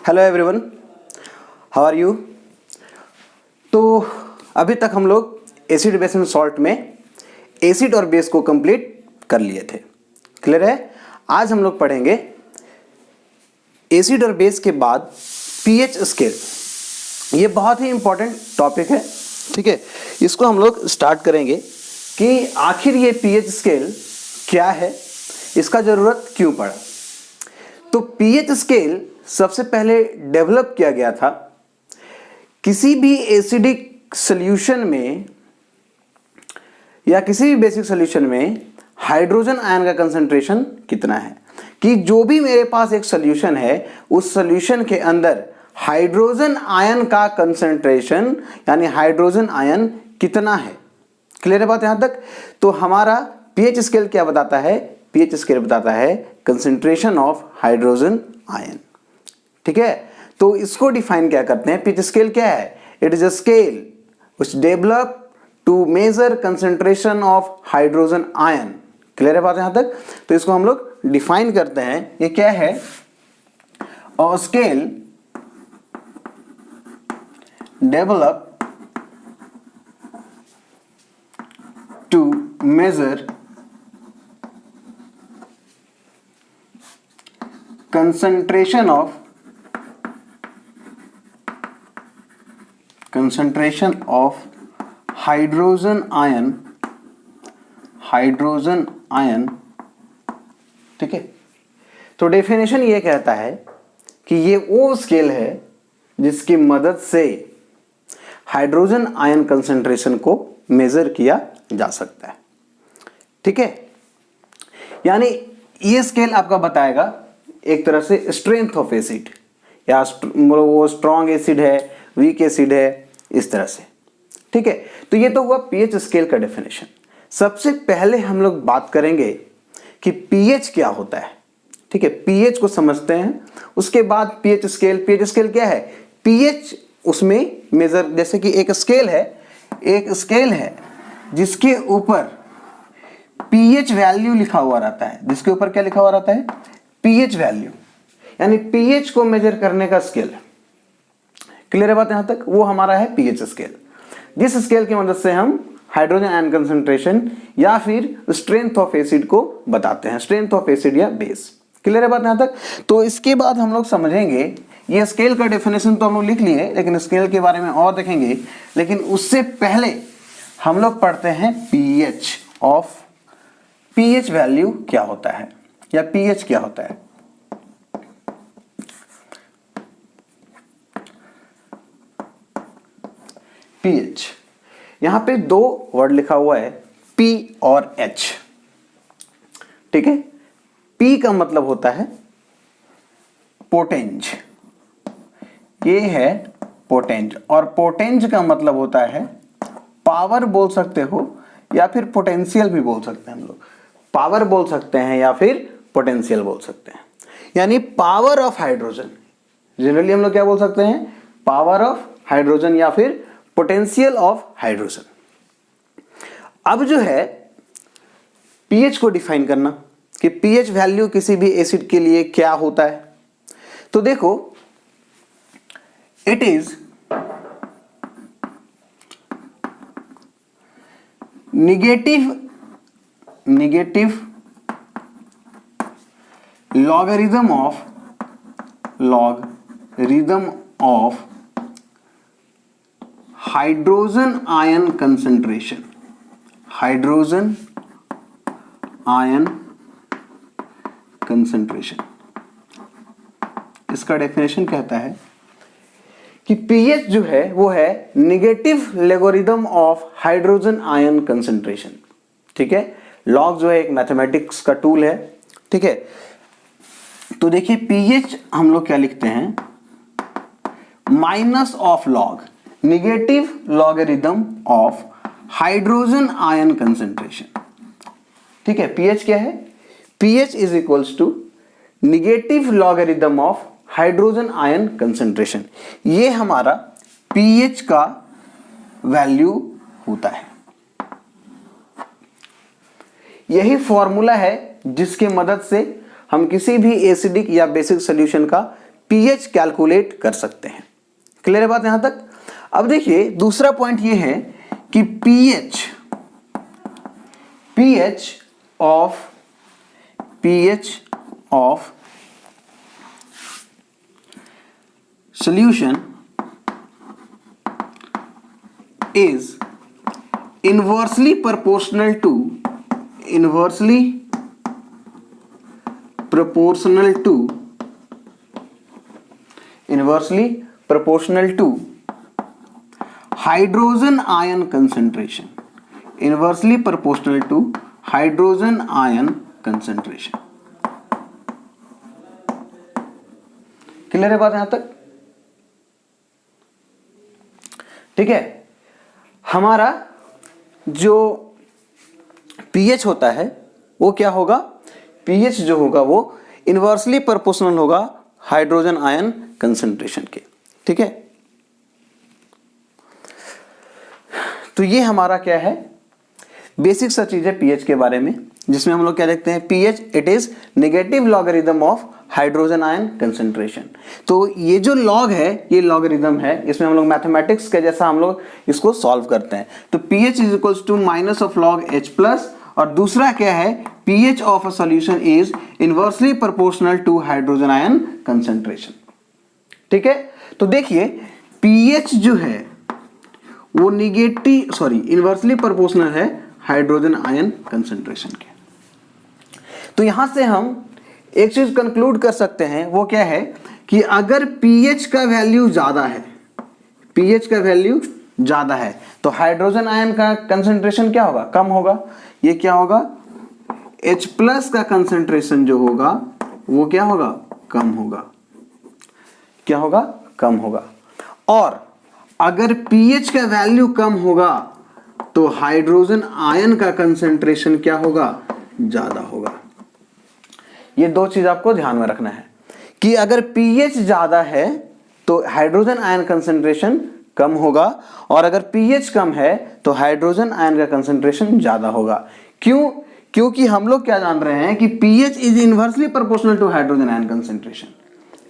Hello everyone, how are you. तो अभी तक हम लोग एसिड बेस एंड सॉल्ट में एसिड और बेस को कंप्लीट कर लिए थे। क्लियर है। आज हम लोग पढ़ेंगे एसिड और बेस के बाद पीएच स्केल। ये बहुत ही इंपॉर्टेंट टॉपिक है, ठीक है। इसको हम लोग स्टार्ट करेंगे कि आखिर ये पीएच स्केल क्या है, इसका ज़रूरत क्यों पड़ा। तो पीएच स्केल सबसे पहले डेवलप किया गया था किसी भी एसिडिक सॉल्यूशन में या किसी भी बेसिक सॉल्यूशन में हाइड्रोजन आयन का कंसंट्रेशन कितना है, कि जो भी मेरे पास एक सॉल्यूशन है उस सॉल्यूशन के अंदर हाइड्रोजन आयन का कंसंट्रेशन यानी हाइड्रोजन आयन कितना है। क्लियर है बात यहां तक। तो हमारा पीएच स्केल क्या बताता है? पीएच स्केल बताता है कंसंट्रेशन ऑफ हाइड्रोजन आयन, ठीक है। तो इसको डिफाइन क्या करते हैं? पीएच स्केल क्या है? It is a scale which develop to measure concentration of hydrogen ion. Clear है बात यहां तक। तो इसको हम लोग डिफाइन करते हैं, ये क्या है? A scale develop to measure concentration of hydrogen ion, ठीक है। तो डेफिनेशन ये कहता है कि ये वो स्केल है जिसकी मदद से हाइड्रोजन आयन कंसंट्रेशन को मेजर किया जा सकता है, ठीक है। यानी ये स्केल आपका बताएगा एक तरह से स्ट्रेंथ ऑफ एसिड, या वो स्ट्रॉन्ग एसिड है, वीक एसिड है, इस तरह से, ठीक है। तो ये तो हुआ पीएच स्केल का डेफिनेशन। सबसे पहले हम लोग बात करेंगे कि पीएच क्या होता है, ठीक है। पीएच को समझते हैं, उसके बाद पीएच स्केल। पीएच स्केल क्या है? पीएच उसमें मेजर, जैसे कि एक स्केल है जिसके ऊपर पीएच वैल्यू लिखा हुआ रहता है। जिसके ऊपर क्या लिखा हुआ रहता है? पीएच वैल्यू, यानी पीएच को मेजर करने का स्केल। क्लियर है बात यहां तक। वो हमारा है पीएच स्केल, जिस स्केल की मदद से हम हाइड्रोजन आयन कंसंट्रेशन या फिर स्ट्रेंथ ऑफ एसिड को बताते हैं, स्ट्रेंथ ऑफ एसिड या बेस। क्लियर है बात यहां तक। तो इसके बाद हम लोग समझेंगे, ये स्केल का डेफिनेशन तो हम लोग लिख लिए, लेकिन स्केल के बारे में और देखेंगे। लेकिन उससे पहले हम लोग पढ़ते हैं पीएच ऑफ, पीएच वैल्यू क्या होता है या पीएच क्या होता है। पीएच, यहां पे दो वर्ड लिखा हुआ है, पी और एच, ठीक है। पी का मतलब होता है पोटेंज, ये है पोटेंज, और पोटेंज का मतलब होता है पावर बोल सकते हो या फिर पोटेंशियल भी बोल सकते हैं हम लोग। पावर बोल सकते हैं या फिर पोटेंशियल बोल सकते हैं, यानी पावर ऑफ हाइड्रोजन। जनरली हम लोग क्या बोल सकते हैं? पावर ऑफ हाइड्रोजन या फिर पोटेंशियल ऑफ हाइड्रोजन। अब जो है पीएच को डिफाइन करना, कि पीएच वैल्यू किसी भी एसिड के लिए क्या होता है। तो देखो, it is negative logarithm of hydrogen ion concentration, इसका डेफिनेशन कहता है कि पीएच जो है वो है negative logarithm of hydrogen ion concentration, ठीक है। लॉग जो है एक मैथमेटिक्स का टूल है, ठीक है। तो देखिए पीएच हम लोग क्या लिखते हैं? Minus of log, negative logarithm of hydrogen ion concentration, ठीक है। पीएच क्या है? PH is equals to negative logarithm of hydrogen ion concentration. ये हमारा पीएच का वैल्यू होता है। यही फॉर्मूला है जिसके मदद से हम किसी भी एसिडिक या बेसिक सॉल्यूशन का पीएच कैलकुलेट कर सकते हैं। क्लियर है बात यहां तक? अब देखिए दूसरा पॉइंट ये है कि pH of solution is inversely proportional to hydrogen ion concentration. Inversely proportional to hydrogen ion concentration. Clear है बात यहां तक? ठीक है, हमारा जो pH होता है वो क्या होगा? pH जो होगा वो इनवर्सली प्रोपोर्शनल होगा हाइड्रोजन आयन कंसंट्रेशन के। ठीक है, तो ये हमारा क्या है, बेसिक सा चीज है pH के बारे में, जिसमें हम लोग क्या देखते हैं, pH it is negative logarithm of hydrogen ion concentration. तो ये जो लॉग है ये लॉगरिथम है, इसमें हम लोग मैथमेटिक्स के जैसा हम लोग इसको सॉल्व करते हैं। तो pH is equals to minus of log H plus, और दूसरा क्या है, pH of a solution is inversely proportional to hydrogen ion concentration. ठीक है, तो देखिए pH जो है वो इनवर्सली प्रोपोर्शनल है हाइड्रोजन आयन कंसंट्रेशन के। तो यहां से हम एक चीज कंक्लूड कर सकते हैं, वो क्या है कि अगर pH का वैल्यू ज्यादा है, pH का वैल्यू ज्यादा है तो हाइड्रोजन आयन का कंसंट्रेशन क्या होगा, कम होगा। ये क्या होगा, H प्लस का कंसंट्रेशन जो होगा वो क्या होगा, कम होगा। क्या होगा, कम होगा। और अगर pH का वैल्यू कम होगा तो हाइड्रोजन आयन का कंसंट्रेशन क्या होगा, ज्यादा होगा। ये दो चीज आपको ध्यान में रखना है कि अगर pH ज्यादा है तो हाइड्रोजन आयन कंसंट्रेशन कम होगा, और अगर pH कम है तो हाइड्रोजन आयन का कंसंट्रेशन ज्यादा होगा। क्यों? क्योंकि हम लोग क्या जान रहे हैं कि pH is inversely proportional to hydrogen ion concentration.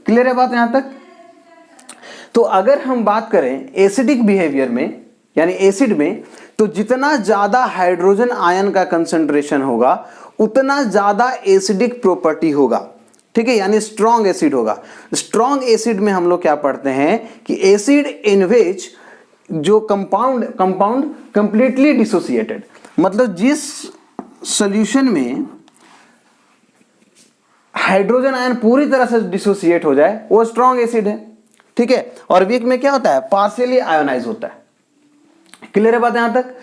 Clear है बात यहां तक? तो अगर हम बात करें एसिडिक बिहेवियर में, यानी एसिड में, तो जितना ज्यादा हाइड्रोजन आयन का कंसंट्रेशन होगा उतना ज्यादा एसिडिक प्रॉपर्टी होगा। ठीक है, यानी स्ट्रॉन्ग एसिड होगा। स्ट्रॉन्ग एसिड में हम लोग क्या पढ़ते हैं कि एसिड इन विच जो कंपाउंड कंप्लीटली डिसोसिएटेड, मतलब जिस सॉल्यूशन में हाइड्रोजन आयन पूरी तरह से डिसोसिएट हो जाए वो स्ट्रॉन्ग एसिड है। ठीक है, और वीक में क्या होता है, पार्शियली आयोनाइज होता है। क्लियर है बात यहां तक?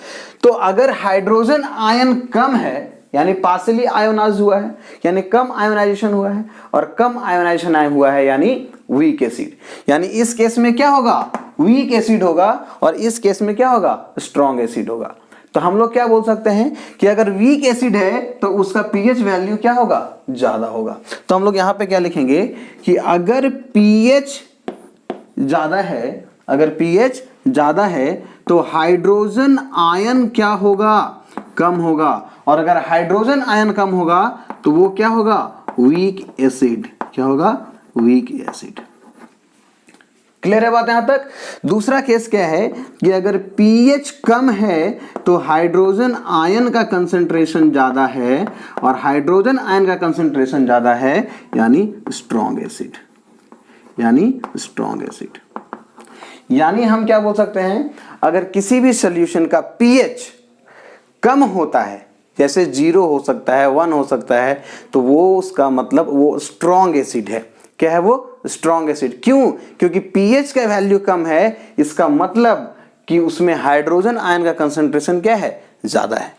तो अगर हाइड्रोजन आयन कम है, यानी पार्शियली आयोनाइज हुआ है, यानी कम आयोनाइजेशन हुआ है, और कम आयोनाइजेशन हुआ है यानी वीक एसिड। यानी इस केस में क्या होगा, वीक एसिड होगा, और इस केस में क्या होगा, स्ट्रॉन्ग एसिड होगा। तो हम लोग क्या बोल सकते हैं कि अगर वीक एसिड है तो उसका pH वैल्यू क्या होगा, ज्यादा होगा। तो हम लोग यहां पे क्या लिखेंगे कि अगर pH ज्यादा है तो हाइड्रोजन आयन क्या होगा, कम होगा, और अगर हाइड्रोजन आयन कम होगा तो वो क्या होगा, वीक एसिड। क्या होगा, वीक एसिड। क्लियर है बात यहां तक? दूसरा केस क्या है कि अगर pH कम है तो हाइड्रोजन आयन का कंसंट्रेशन ज्यादा है, और हाइड्रोजन आयन का कंसंट्रेशन ज्यादा है यानी स्ट्रॉन्ग एसिड। यानी हम क्या बोल सकते हैं, अगर किसी भी सॉल्यूशन का pH कम होता है, जैसे 0 हो सकता है, 1 हो सकता है, तो वो उसका मतलब वो स्ट्रॉन्ग एसिड है। क्या है वो, स्ट्रॉन्ग एसिड। क्यों? क्योंकि pH का वैल्यू कम है, इसका मतलब कि उसमें हाइड्रोजन आयन का कंसंट्रेशन क्या है, ज्यादा है।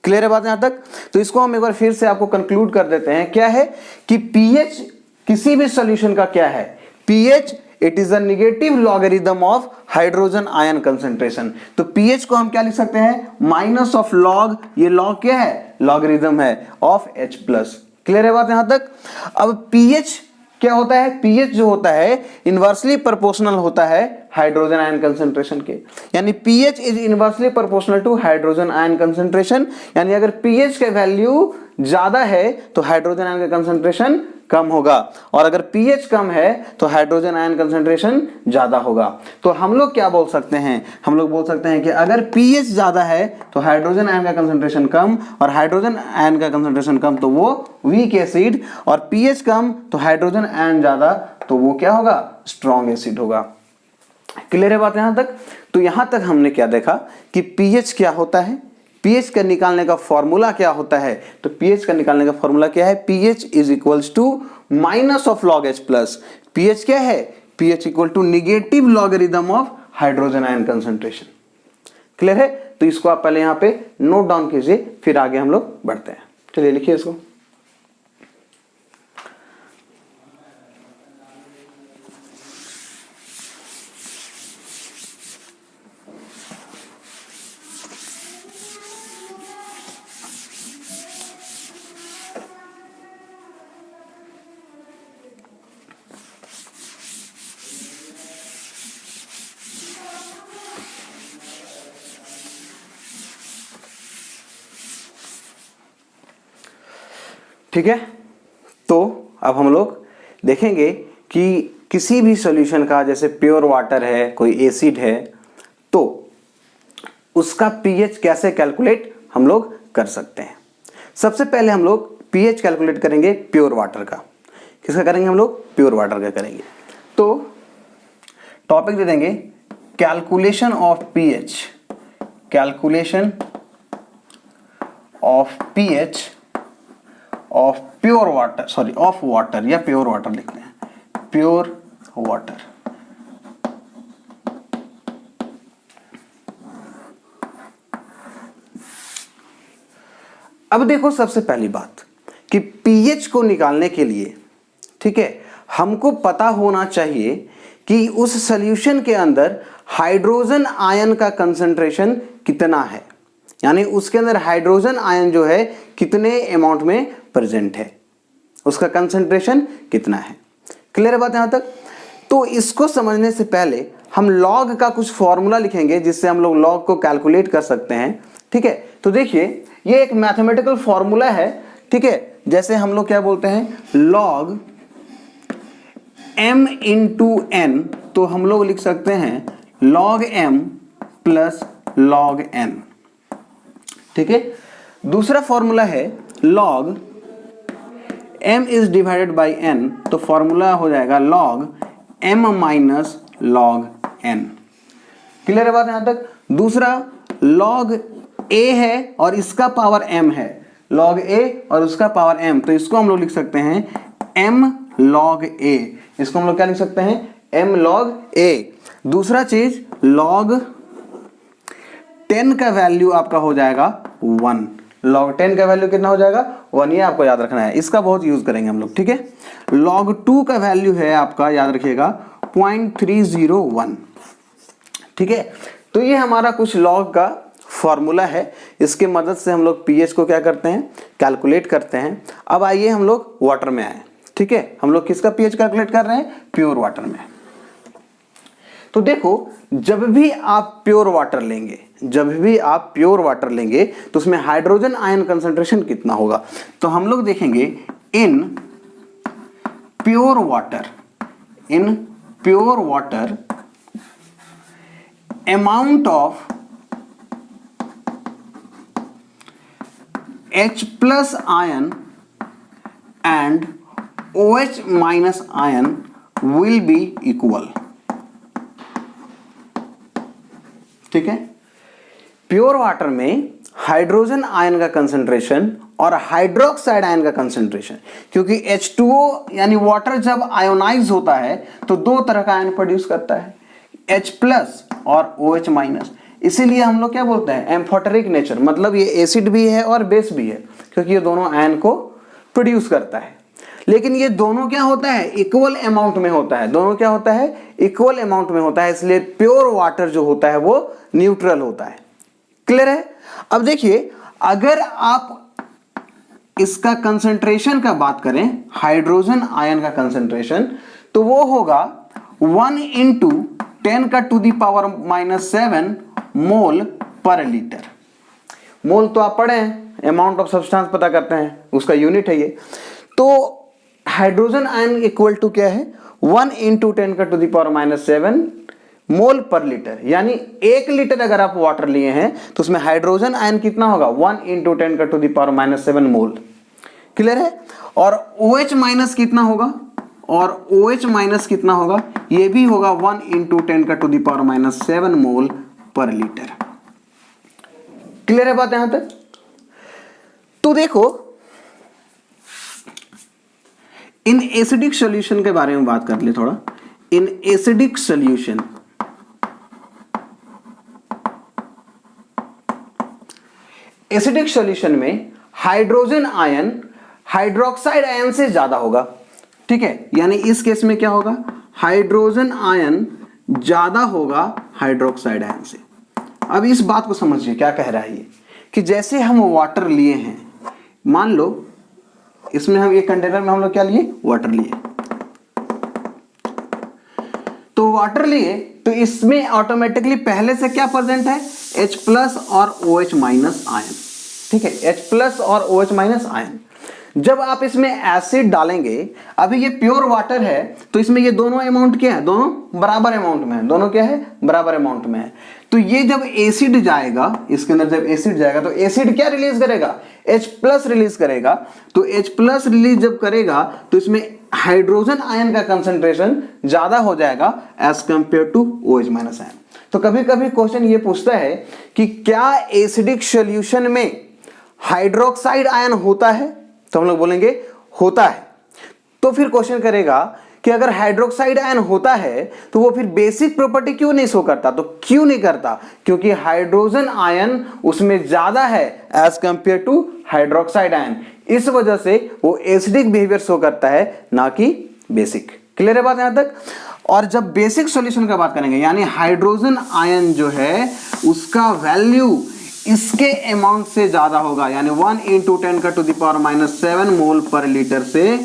क्लियर है बात यहां तक? तो इसको हम एक बार फिर से आपको कंक्लूड कर देते हैं। क्या है कि pH किसी भी सॉल्यूशन का क्या है, pH it is a negative logarithm of hydrogen ion concentration. तो pH को हम क्या लिख सकते हैं, माइनस ऑफ लॉग, ये लॉग क्या है, लॉगरिथम है ऑफ H प्लस। क्लियर है बात यहां तक? अब pH क्या होता है, pH जो होता है इनवर्सली प्रोपोर्शनल होता है हाइड्रोजन आयन कंसंट्रेशन के, यानी pH is inversely proportional to hydrogen ion concentration, यानी अगर pH का वैल्यू ज्यादा है तो हाइड्रोजन आयन का कंसंट्रेशन कम होगा, और अगर pH कम है तो हाइड्रोजन आयन कंसंट्रेशन ज्यादा होगा। तो हम लोग क्या बोल सकते हैं, हम लोग बोल सकते हैं कि अगर pH ज्यादा है तो हाइड्रोजन आयन का कंसंट्रेशन कम, और हाइड्रोजन आयन का कंसंट्रेशन कम तो वो वीक एसिड, और pH कम तो हाइड्रोजन आयन ज्यादा तो वो क्या होगा, स्ट्रॉन्ग एसिड होगा। क्लियर है बात यहां तक? तो यहां तक हमने क्या देखा कि pH क्या होता है, pH का निकालने का फॉर्मूला क्या होता है। तो pH का निकालने का फॉर्मूला क्या है, pH is equals to minus of log H plus. pH क्या है, pH equal to negative logarithm of hydrogen ion concentration. Clear है? तो इसको आप पहले यहां पे नोट डाउन कीजिए, फिर आगे हम लोग बढ़ते हैं। चलिए लिखिए इसको। ठीक है, तो अब हम लोग देखेंगे कि किसी भी सॉल्यूशन का, जैसे प्योर वाटर है, कोई एसिड है, तो उसका pH कैसे कैलकुलेट हम लोग कर सकते हैं। सबसे पहले हम लोग pH कैलकुलेट करेंगे प्योर वाटर का। किसका करेंगे हम लोग, प्योर वाटर का करेंगे। तो टॉपिक दे देंगे calculation of pH, calculation of pH of pure water, sorry of water, या प्योर वाटर लिखते हैं, प्योर वाटर। अब देखो सबसे पहली बात कि pH को निकालने के लिए, ठीक है, हमको पता होना चाहिए कि उस सॉल्यूशन के अंदर हाइड्रोजन आयन का कंसंट्रेशन कितना है, यानी उसके अंदर हाइड्रोजन आयन जो है कितने अमाउंट में प्रेजेंट है, उसका कंसंट्रेशन कितना है। क्लियर है बात यहां तक? तो इसको समझने से पहले हम लॉग का कुछ फॉर्मूला लिखेंगे जिससे हम लोग लॉग को कैलकुलेट कर सकते हैं। ठीक है, तो देखिए ये एक मैथमेटिकल फॉर्मूला है। ठीक है, जैसे हम लोग क्या बोलते हैं, लॉग m इंटू n, तो हम लोग लिख सकते हैं log m plus log n। ठीक है, दूसरा फॉर्मूला है log m is divided by n, तो फॉर्मूला हो जाएगा log m minus log n। Clear है बात यहां तक? दूसरा log a है और इसका पावर m है, log a और उसका पावर m, तो इसको हम लोग लिख सकते हैं m log a। इसको हम लोग क्या लिख सकते हैं, m log a। दूसरा चीज log 10 का वैल्यू आपका हो जाएगा 1, log 10 का वैल्यू कितना हो जाएगा 1, ये आपको याद रखना है, इसका बहुत यूज करेंगे हम लोग। ठीक है, log 2 का वैल्यू है आपका, याद रखिएगा 0.301। ठीक है, तो ये हमारा कुछ log का फॉर्मूला है, इसके मदद से हम लोग pH को क्या करते हैं, कैलकुलेट करते हैं। अब आइए हम लोग वाटर में आए। ठीक है, हम लोग किसका pH कैलकुलेट कर रहे हैं, प्योर वाटर में। तो देखो जब भी आप प्योर वाटर लेंगे, जब भी आप प्योर वाटर लेंगे तो उसमें हाइड्रोजन आयन कंसंट्रेशन कितना होगा। तो हम लोग देखेंगे in pure water, in pure water amount of H plus ion and OH minus ion will be equal. ठीक है, प्योर वाटर में हाइड्रोजन आयन का कंसंट्रेशन और हाइड्रोक्साइड आयन का कंसंट्रेशन, क्योंकि H2O यानी वाटर जब आयोनाइज होता है तो दो तरह का आयन प्रोड्यूस करता है, H प्लस और OH माइनस। इसीलिए हम लोग क्या बोलते हैं, एम्फोटेरिक नेचर, मतलब ये एसिड भी है और बेस भी है, क्योंकि ये दोनों आयन को प्रोड्यूस करता है। लेकिन ये दोनों क्या होता है, इक्वल अमाउंट में होता है, दोनों क्या होता है, इक्वल अमाउंट में होता है, इसलिए प्योर वाटर जो होता है वो न्यूट्रल होता है। क्लियर है? अब देखिए अगर आप इसका कंसंट्रेशन का बात करें, हाइड्रोजन आयन का कंसंट्रेशन, तो वो होगा 1 इंटू 10 का टू दी पावर -7 मोल पर लीटर। मोल तो आप पढ़े हैं, अमाउंट ऑफ सब्सटेंस पता करते हैं, उसका यूनिट है ये। तो हाइड्रोजन आयन इक्वल टू क्या है, 1 इंटू 10 का टू दी पावर -7 मोल पर लीटर। यानी 1 लीटर अगर आप वाटर लिए हैं तो उसमें हाइड्रोजन आयन कितना होगा, 1 इंटू 10 का to the power -7 mole. Clear है। और OH माइनस कितना होगा, और OH माइनस कितना होगा, ये भी होगा 1 इंटू 10 का टू दी पावर -7 मोल पर लीटर। क्लियर है बात यहां तक। तो देखो इन एसिडिक सॉल्यूशन के बारे में बात कर ले थोड़ा। In acidic solution, acidic solution में हाइड्रोजन आयन हाइड्रोक्साइड आयन से ज्यादा होगा। ठीक है, यानी इस केस में क्या होगा, हाइड्रोजन आयन ज्यादा होगा हाइड्रोक्साइड आयन से। अब इस बात को समझिए क्या कह रहा है ये, कि जैसे हम वाटर लिए हैं, मान लो इसमें हम एक कंटेनर में हम लोग क्या लिए, वाटर लिए। तो वाटर लिए तो इसमें ऑटोमेटिकली पहले से क्या प्रेजेंट है, H प्लस और OH माइनस आयन। ठीक है, H प्लस और OH माइनस आयन। जब आप इसमें एसिड डालेंगे, अभी ये प्योर वाटर है तो इसमें ये दोनों अमाउंट क्या है, दोनों बराबर अमाउंट में है, दोनों क्या है, बराबर अमाउंट में है। तो ये जब एसिड जाएगा, इसके अंदर जब एसिड जाएगा तो एसिड क्या रिलीज करेगा, H प्लस रिलीज करेगा। तो H प्लस रिलीज जब करेगा तो इसमें हाइड्रोजन आयन का कंसंट्रेशन ज्यादा हो जाएगा as compare to OH minus ion. तो कभी कभी क्वेश्चन ये पूछता है कि क्या एसिडिक सॉल्यूशन में हाइड्रोक्साइड आयन होता है, तो हम लोग बोलेंगे होता है। तो फिर क्वेश्चन करेगा कि अगर हाइड्रोक्साइड आयन होता है तो वो फिर बेसिक प्रॉपर्टी क्यों नहीं शो करता, तो क्यों नहीं करता, क्योंकि हाइड्रोजन आयन उसमें ज्यादा है as compare to hydroxide ion, इस वजह से वो एसिडिक बिहेवियर शो करता है, ना कि बेसिक। क्लियर है बात यहां तक। और जब बेसिक सॉल्यूशन का बात करेंगे, यानी हाइड्रोजन आयन जो है उसका वैल्यू इसके अमाउंट से ज्यादा होगा, यानी 1 इंटू 10 का टू द पावर -7 मोल पर लीटर से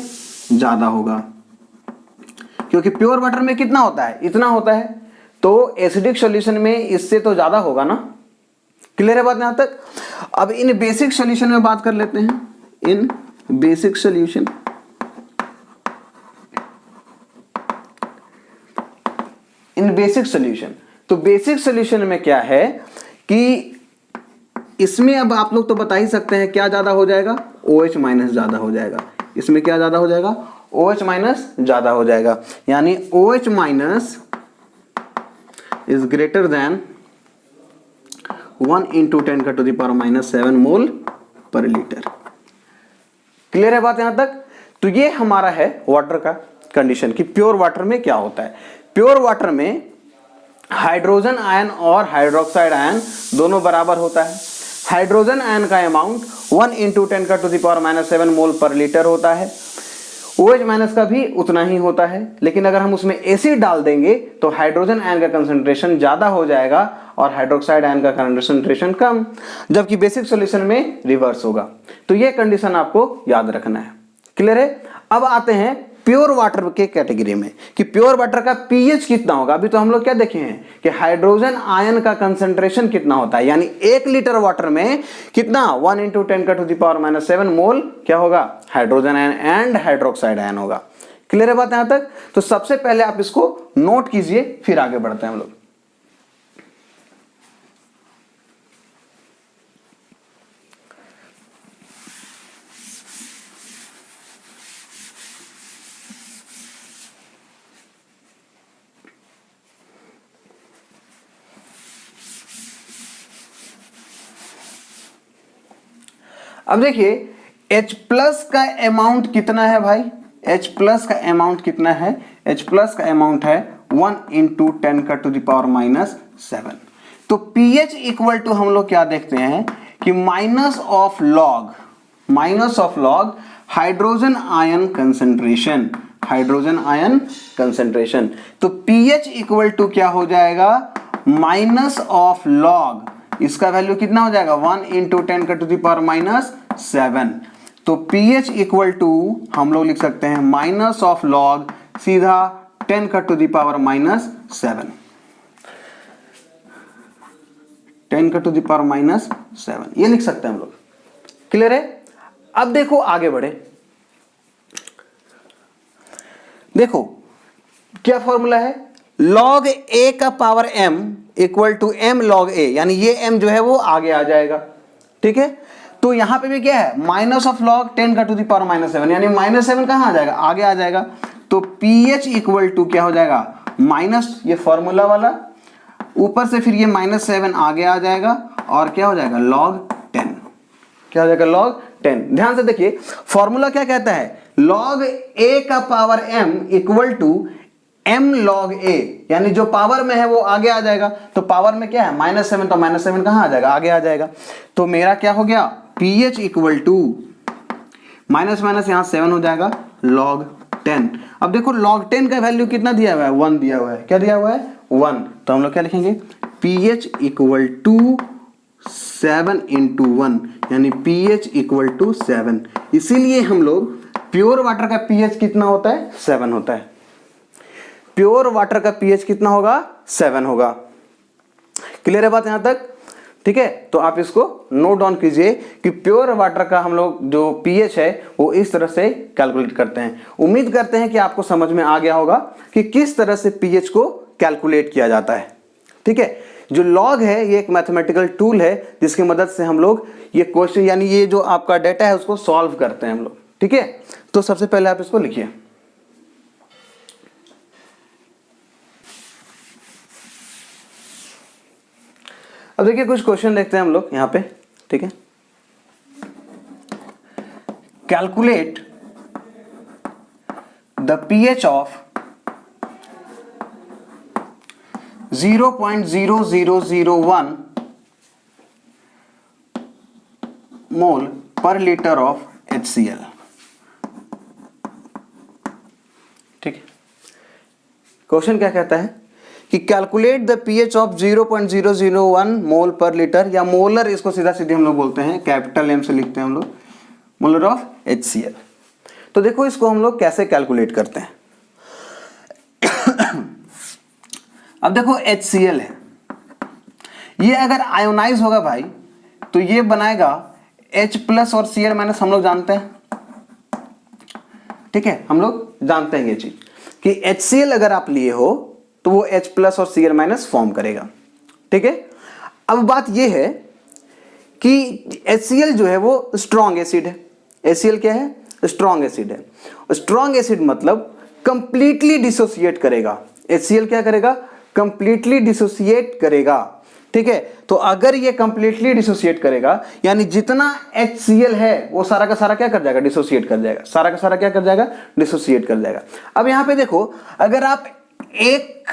ज्यादा होगा। क्योंकि प्योर वाटर में कितना होता है, इतना होता है, तो एसिडिक सॉल्यूशन में इससे तो ज्यादा होगा ना। क्लियर है बात यहां तक। अब इन बेसिक सॉल्यूशन में बात कर लेते हैं। इन बेसिक सॉल्यूशन, इन बेसिक सॉल्यूशन, तो बेसिक सॉल्यूशन में क्या है कि इसमें अब आप लोग तो बता ही सकते हैं क्या ज्यादा हो जाएगा, OH माइनस ज्यादा हो जाएगा। इसमें क्या ज्यादा हो जाएगा, OH माइनस ज्यादा हो जाएगा, यानी OH minus is greater than 1 into 10 का टू द पावर -7 मोल पर लीटर। क्लियर है बात यहां तक। तो ये हमारा है वाटर का कंडीशन कि प्योर वाटर में क्या होता है। प्योर वाटर में हाइड्रोजन आयन और हाइड्रोक्साइड आयन दोनों बराबर होता है। हाइड्रोजन आयन का अमाउंट 1 इंटू 10 का टू द पावर -7 मोल पर लीटर होता है। OH माइनस का भी उतना ही होता है, लेकिन अगर हम उसमें एसिड डाल देंगे तो हाइड्रोजन आयन का कंसंट्रेशन ज्यादा हो जाएगा और हाइड्रोक्साइड आयन का कंसंट्रेशन कम, जबकि बेसिक सॉल्यूशन में रिवर्स होगा। तो ये कंडीशन आपको याद रखना है। क्लियर है। अब आते हैं प्योर वाटर के कैटेगरी में कि प्योर वाटर का पीएच कितना होगा। अभी तो हम लोग क्या देखे हैं कि हाइड्रोजन आयन का कंसंट्रेशन कितना होता है, यानी 1 लीटर वाटर में कितना, 1 इंटू 10 का टू द पावर -7 मोल क्या होगा, hydrogen ion and hydroxide ion होगा। क्लियर है बात यहां तक। तो सबसे पहले आप इसको नोट कीजिए, फिर आगे बढ़ते हैं हम लोग। अब देखिए H प्लस का अमाउंट कितना है भाई, H प्लस का अमाउंट कितना है, H प्लस का अमाउंट है 1 इंटू 10 का टू द पावर -7। तो pH इक्वल टू हम लोग क्या देखते हैं कि minus of log hydrogen ion concentration, hydrogen ion concentration. तो pH इक्वल टू क्या हो जाएगा, माइनस ऑफ लॉग, इसका वैल्यू कितना हो जाएगा, 1 इंटू 10 का टू द पावर -7। तो pH इक्वल टू हम लोग लिख सकते हैं माइनस ऑफ लॉग सीधा 10 का टू द पावर -7, 10 का टू द पावर -7 ये लिख सकते हैं हम लोग। क्लियर है? अब देखो आगे बढ़े, देखो क्या फॉर्मूला है, log a का power m equal to m log a, यानी ये m जो है वो आगे आ जाएगा। ठीक है, तो यहां पे भी क्या है, माइनस ऑफ log 10 का टू द पावर -7, यानी -7 कहां आ जाएगा, आगे आ जाएगा। तो pH इक्वल टू क्या हो जाएगा, माइनस ये फॉर्मूला वाला, ऊपर से फिर ये -7 आगे आ जाएगा और क्या हो जाएगा log 10, क्या हो जाएगा log 10। ध्यान से देखिए फॉर्मूला क्या कहता है, log a का power m equal to m log a, यानी जो पावर में है वो आगे आ जाएगा। तो पावर में क्या है -7, तो -7 कहां आ जाएगा, आगे आ जाएगा। तो मेरा क्या हो गया, pH equal to minus minus यहां 7 हो जाएगा log 10। अब देखो log 10 का वैल्यू कितना दिया हुआ है, 1 दिया हुआ है। क्या दिया हुआ है, 1। तो हम लोग क्या लिखेंगे, pH इक्वल टू 7 इंटू 1, यानी pH इक्वल टू 7। इसीलिए हम लोग प्योर वाटर का pH कितना होता है, 7 होता है। प्योर वाटर का pH कितना होगा, 7 होगा। क्लियर है बात यहां तक? ठीक है, तो आप इसको नोट डाउन कीजिए कि प्योर वाटर का हम लोग जो pH है वो इस तरह से कैलकुलेट करते हैं। उम्मीद करते हैं कि आपको समझ में आ गया होगा कि किस तरह से pH को कैलकुलेट किया जाता है। ठीक है, जो लॉग है ये एक मैथमेटिकल टूल है जिसकी मदद से हम लोग ये क्वेश्चन यानी ये जो आपका डेटा है उसको सॉल्व करते हैं हम लोग। ठीक है, तो सबसे पहले आप इसको लिखिए। अब देखिए कुछ क्वेश्चन देखते हैं हम लोग यहां पे। ठीक है, कैलकुलेट द pH ऑफ 0.0001 मोल पर लीटर ऑफ HCl। ठीक है, क्वेश्चन क्या कहता है कि कैलकुलेट द pH ऑफ 0.001 मोल पर लीटर, या मोलर इसको सीधा सीधे हम लोग बोलते हैं, कैपिटल M से लिखते हैं हम लोग, मोलर ऑफ HCl। तो देखो इसको हम लोग कैसे कैलकुलेट करते हैं। अब देखो HCl है, ये अगर आयोनाइज होगा भाई तो ये बनाएगा H प्लस और Cl माइनस, हम लोग जानते हैं। ठीक है, हम लोग जानते हैं ये चीज कि HCl अगर आप लिए हो तो वो H प्लस और Cl माइनस फॉर्म करेगा। ठीक है, अब बात ये है कि HCl जो है वो स्ट्रॉन्ग एसिड है। HCl क्या है, स्ट्रॉन्ग एसिड है। स्ट्रॉन्ग एसिड मतलब कंप्लीटली डिसोसिएट करेगा। HCl क्या करेगा, कंप्लीटली डिसोसिएट करेगा। ठीक है, तो अगर ये कंप्लीटली डिसोसिएट करेगा यानी जितना HCl है वो सारा का सारा क्या कर जाएगा, डिसोसिएट कर जाएगा। सारा का सारा क्या कर जाएगा, डिसोसिएट कर जाएगा। अब यहां पे देखो अगर आप एक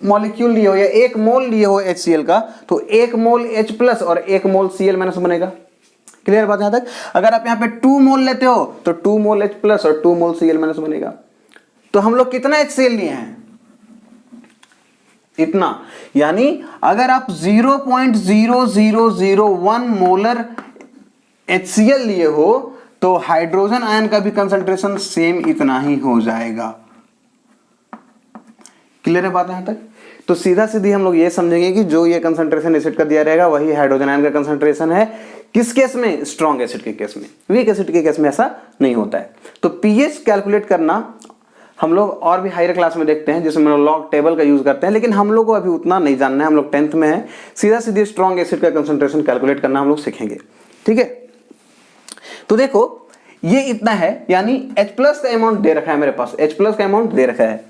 मॉलिक्यूल लिए हो या एक मोल लिए हो HCl का, तो एक मोल H प्लस और एक मोल Cl माइनस बनेगा। क्लियर बात यहां तक? अगर आप यहां पे 2 मोल लेते हो तो 2 मोल H प्लस और 2 मोल Cl माइनस बनेगा। तो हम लोग कितना HCl लिए हैं, इतना। यानी अगर आप 0.0001 मोलर HCl लिए हो तो हाइड्रोजन आयन का भी कंसंट्रेशन सेम इतना ही हो जाएगा। क्लियर है बात यहां तक? तो सीधा सीधी हम लोग ये समझेंगे कि जो ये कंसंट्रेशन एसिड का दिया रहेगा वही हाइड्रोजन आयन का कंसंट्रेशन है। किस केस में, स्ट्रॉन्ग एसिड के केस में। वीक एसिड के केस में ऐसा नहीं होता है। तो पीएच कैलकुलेट करना हम लोग और भी हायर क्लास में देखते हैं जिसमें लॉग टेबल का यूज करते हैं, लेकिन हम लोग को अभी उतना नहीं जानना है। हम लोग 10th में है, सीधा सीधे स्ट्रॉन्ग एसिड का कंसंट्रेशन कैलकुलेट करना हम लोग सीखेंगे। ठीक है, तो देखो ये इतना है, यानी H प्लस का अमाउंट दे रखा है मेरे पास, H प्लस का अमाउंट दे रखा है।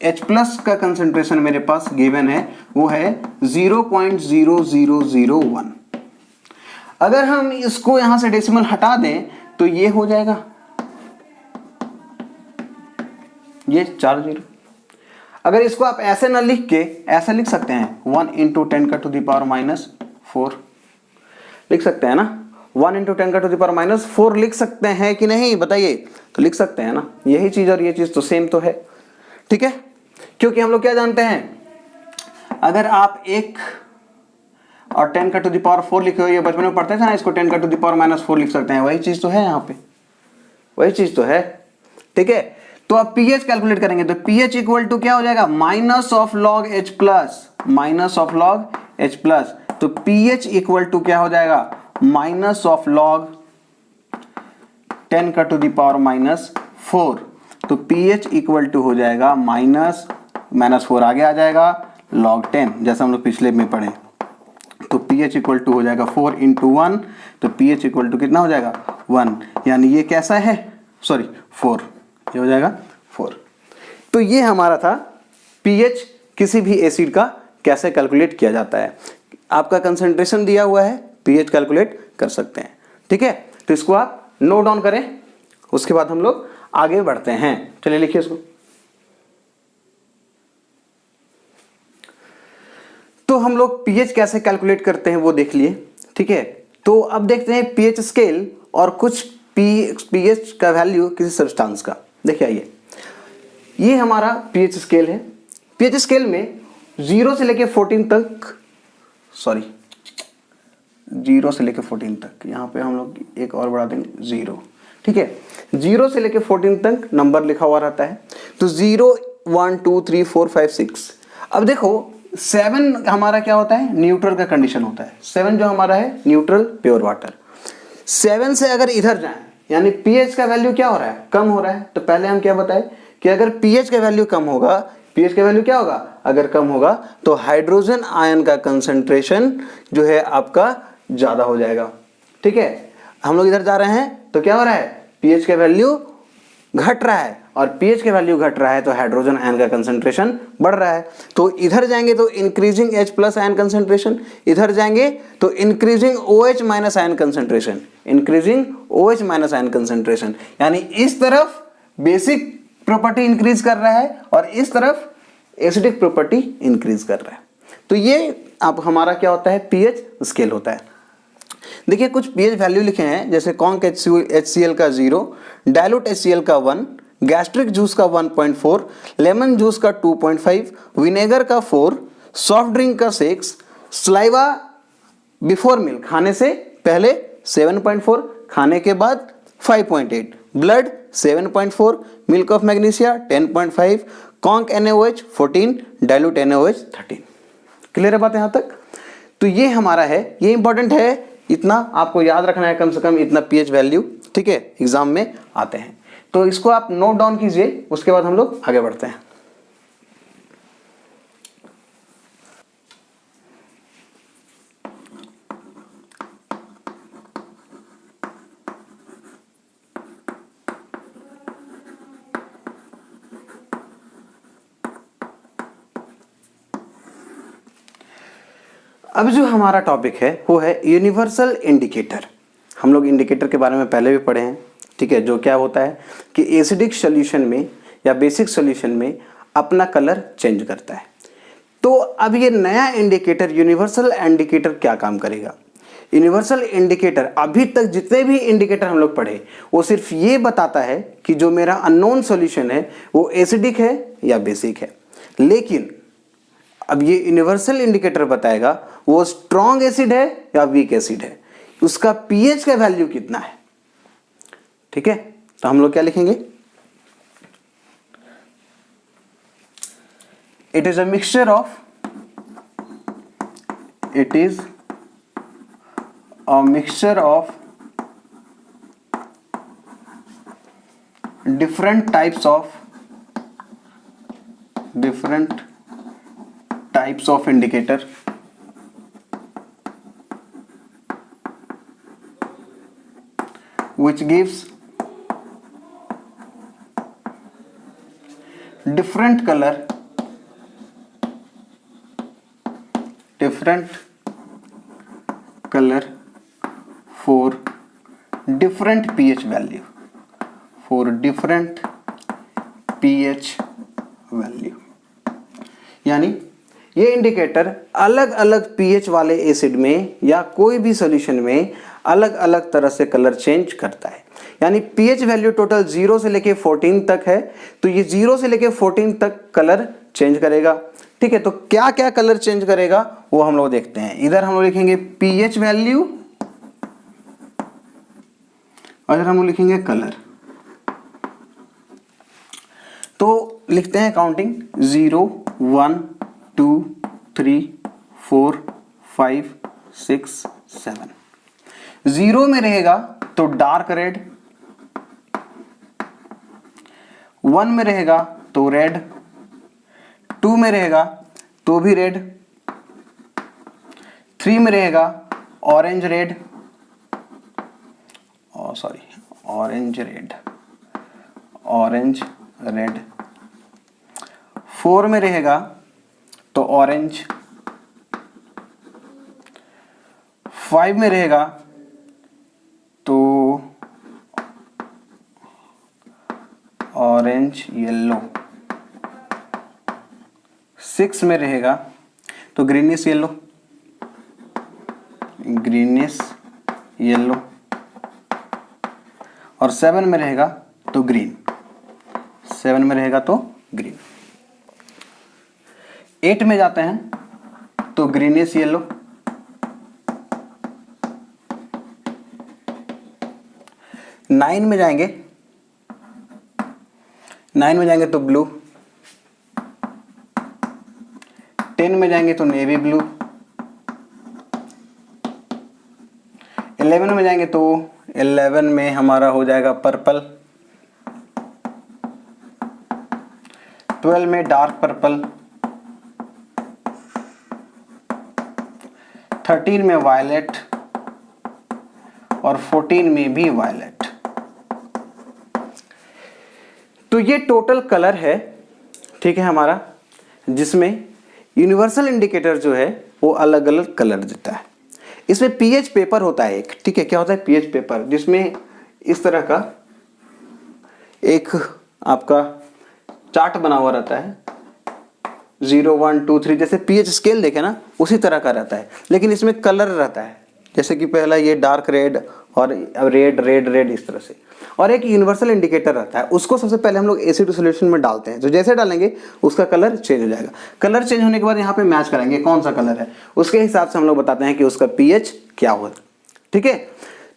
H प्लस का कंसंट्रेशन मेरे पास गिवन है, वो है 0.0001। अगर हम इसको यहां से डेसिमल हटा दें तो ये हो जाएगा, ये 4 0। अगर इसको आप ऐसे ना लिख के ऐसे लिख सकते हैं 1 × 10 का टू द पावर -4 लिख सकते हैं ना। 1 × 10 का टू द पावर -4 लिख सकते हैं कि नहीं बताइए? तो लिख सकते हैं ना। यही चीज और ये चीज तो सेम तो है। ठीक है, क्योंकि हम लोग क्या जानते हैं, अगर आप 1 और 10 का टू द पावर 4 लिखे हो, ये बचपन में पढ़ते थे ना, इसको 10 का टू द पावर -4 लिख सकते हैं। वही चीज तो है यहाँ पे, वही चीज तो है। ठीक है, तो अब pH कैलकुलेट करेंगे तो pH इक्वल टू क्या हो जाएगा, minus of log H plus, minus of log H plus, तो pH इक्वल टू क्या हो जाएगा, माइनस ऑफ लॉग 10 का टू द पावर माइनस 4, तो pH इक्वल टू हो जाएगा -4 आगे आ जाएगा log 10, जैसा हम लोग पिछले में पढ़े। तो pH इक्वल टू हो जाएगा 4 इंटू 1, तो pH इक्वल टू कितना हो जाएगा 1, यानी ये कैसा है, सॉरी 4, ये हो जाएगा 4। तो ये हमारा था pH किसी भी एसिड का कैसे कैलकुलेट किया जाता है। आपका कंसंट्रेशन दिया हुआ है, pH कैलकुलेट कर सकते हैं, ठीक है। तो इसको आप नोट डाउन करें, उसके बाद हम लोग आगे बढ़ते हैं। चलिए लिखिए इसको। तो हम लोग pH कैसे कैलकुलेट करते हैं वो देख लिए, ठीक है। तो अब देखते हैं pH स्केल और कुछ pH का वैल्यू किसी सब्सटेंस का। देखिए आइए, ये हमारा pH स्केल है। pH स्केल में 0 से लेके 14 तक, सॉरी 0 से लेके 14 तक, यहाँ पे हम लोग एक और बढ़ा देंगे 0, ठीक है। 0 से लेके 14 तक नंबर लिखा हुआ रहता है। तो 0 1 2 3 4 5 6। अब देखो 7 हमारा क्या होता है, न्यूट्रल का कंडीशन होता है। 7 जो हमारा है न्यूट्रल प्योर वाटर। 7 से अगर इधर जाए यानी pH का वैल्यू क्या हो रहा है, कम हो रहा है। तो पहले हम क्या बताए कि अगर pH का वैल्यू कम होगा, pH का वैल्यू क्या होगा, अगर कम होगा तो हाइड्रोजन आयन का कंसंट्रेशन जो है आपका ज्यादा हो जाएगा, ठीक है। हम लोग इधर जा रहे हैं तो क्या हो रहा है, pH का वैल्यू घट रहा है, और pH के वैल्यू घट रहा है तो हाइड्रोजन आयन का कंसंट्रेशन बढ़ रहा है। तो इधर जाएंगे तो increasing H plus ion concentration, इधर जाएंगे तो increasing OH minus ion concentration, increasing OH minus ion concentration. यानी इस तरफ बेसिक प्रॉपर्टी इंक्रीज कर रहा है और इस तरफ एसिडिक प्रॉपर्टी इंक्रीज कर रहा है। तो ये आप हमारा क्या होता है, pH स्केल होता है। देखिए कुछ pH वैल्यू लिखे हैं, जैसे कॉन्क HCl का 0, डाइल्यूट HCl का 1, गैस्ट्रिक जूस का 1.4, लेमन जूस का 2.5, विनेगर का 4, सॉफ्ट ड्रिंक का 6, स्लाइवा बिफोर मील खाने से पहले 7.4, खाने के बाद 5.8, blood 7.4, milk of magnesia 10.5, conc NaOH 14, dilute NaOH 13। Clear है बात यहाँ तक। तो ये हमारा है, ये इंपॉर्टेंट है, इतना आपको याद रखना है कम से कम इतना pH वैल्यू, ठीक है, एग्जाम में आते हैं। तो इसको आप नोट डाउन कीजिए, उसके बाद हम लोग आगे बढ़ते हैं। अब जो हमारा टॉपिक है वो है यूनिवर्सल इंडिकेटर। हम लोग इंडिकेटर के बारे में पहले भी पढ़े हैं, ठीक है। जो क्या होता है कि एसिडिक सॉल्यूशन में या बेसिक सॉल्यूशन में अपना कलर चेंज करता है। तो अब ये नया इंडिकेटर यूनिवर्सल इंडिकेटर क्या काम करेगा। यूनिवर्सल इंडिकेटर, अभी तक जितने भी इंडिकेटर हम लोग पढ़े वो सिर्फ ये बताता है कि जो मेरा अननोन सॉल्यूशन है वो एसिडिक है या बेसिक है, लेकिन अब ये यूनिवर्सल इंडिकेटर बताएगा वो स्ट्रॉन्ग एसिड है या वीक एसिड है, उसका pH का वैल्यू कितना है, ठीक है। तो हम लोग क्या लिखेंगे, it is a mixture of, it is a mixture of different types of indicator which gives different color for different pH value, यानी ये इंडिकेटर अलग अलग pH वाले एसिड में या कोई भी सॉल्यूशन में अलग अलग तरह से कलर चेंज करता है। यानी pH वैल्यू टोटल 0 से लेके 14 तक है, तो ये 0 से लेके 14 तक कलर चेंज करेगा, ठीक है। तो क्या क्या कलर चेंज करेगा वो हम लोग देखते हैं। इधर हम लोग लिखेंगे pH वैल्यू और इधर हम लोग लिखेंगे कलर। तो लिखते हैं काउंटिंग 0 1 2 3 4 5 6 7। 0 में रहेगा तो डार्क रेड, 1 में रहेगा तो रेड, 2 में रहेगा तो भी रेड, 3 में रहेगा orange red, orange red, orange red, 4 में रहेगा तो ऑरेंज, 5 में रहेगा तो ऑरेंज येलो, 6 में रहेगा तो ग्रीनिश येलो, ग्रीनिश येलो, और 7 में रहेगा तो ग्रीन, 7 में रहेगा तो ग्रीन। 8 में जाते हैं तो ग्रीनिश येलो, 9 में जाएंगे, 9 में जाएंगे तो ब्लू, 10 में जाएंगे तो नेवी ब्लू, 11 में जाएंगे तो 11 में हमारा हो जाएगा पर्पल, 12 में डार्क पर्पल, 13 में वायलेट, और 14 में भी वायलेट। तो ये टोटल कलर है, ठीक है हमारा, जिसमें यूनिवर्सल इंडिकेटर जो है वो अलग अलग कलर देता है। इसमें पीएच पेपर होता है एक, ठीक है, क्या होता है पीएच पेपर, जिसमें इस तरह का एक आपका चार्ट बना हुआ रहता है, 0 1 2 3 जैसे पीएच स्केल देखे ना उसी तरह का रहता है, लेकिन इसमें कलर रहता है, जैसे कि पहला ये डार्क रेड और रेड रेड रेड इस तरह से, और एक यूनिवर्सल इंडिकेटर रहता है, उसको सबसे पहले हम लोग एसिड सॉल्यूशन में डालते हैं, तो जैसे डालेंगे उसका कलर चेंज हो जाएगा। कलर चेंज होने के बाद यहाँ पे मैच करेंगे कौन सा कलर है, उसके हिसाब से हम लोग बताते हैं कि उसका पीएच क्या हुआ, ठीक है।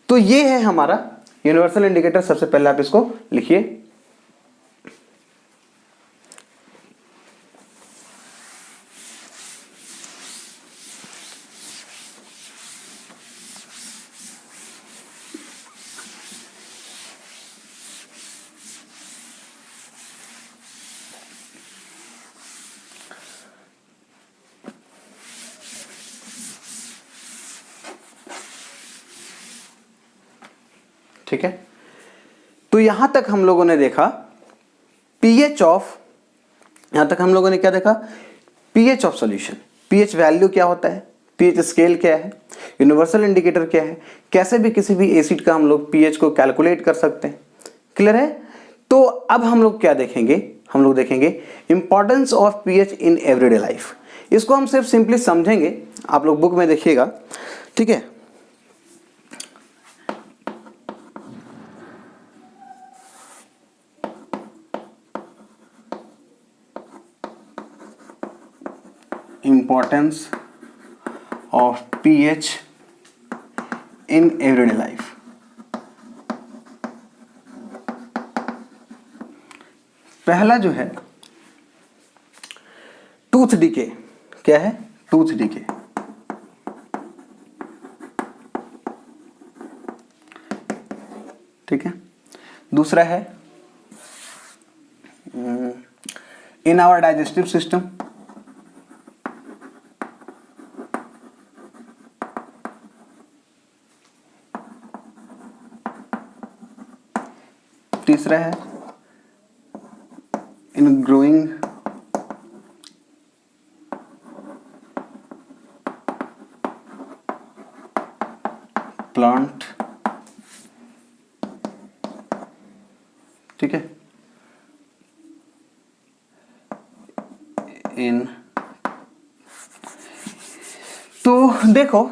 तो ये है हमारा यूनिवर्सल इंडिकेटर। सबसे पहले आप इसको लिखिए, ठीक है। तो यहां तक हम लोगों ने देखा पीएच ऑफ, यहां तक हम लोगों ने क्या देखा, pH of solution, pH value क्या होता है, पीएच स्केल क्या है, यूनिवर्सल इंडिकेटर क्या है, कैसे भी किसी भी एसिड का हम लोग पीएच को कैलकुलेट कर सकते हैं। क्लियर है। तो अब हम लोग क्या देखेंगे, हम लोग देखेंगे importance of pH in everyday life. इसको हम सिर्फ सिंपली समझेंगे, आप लोग बुक में देखिएगा, ठीक है। Importance of pH in everyday life। पहला जो है टूथ डीके, क्या है टूथ डीके, ठीक है। दूसरा है इन आवर डाइजेस्टिव सिस्टम, तीसरा है इन ग्रोइंग प्लांट, ठीक है, इन। तो देखो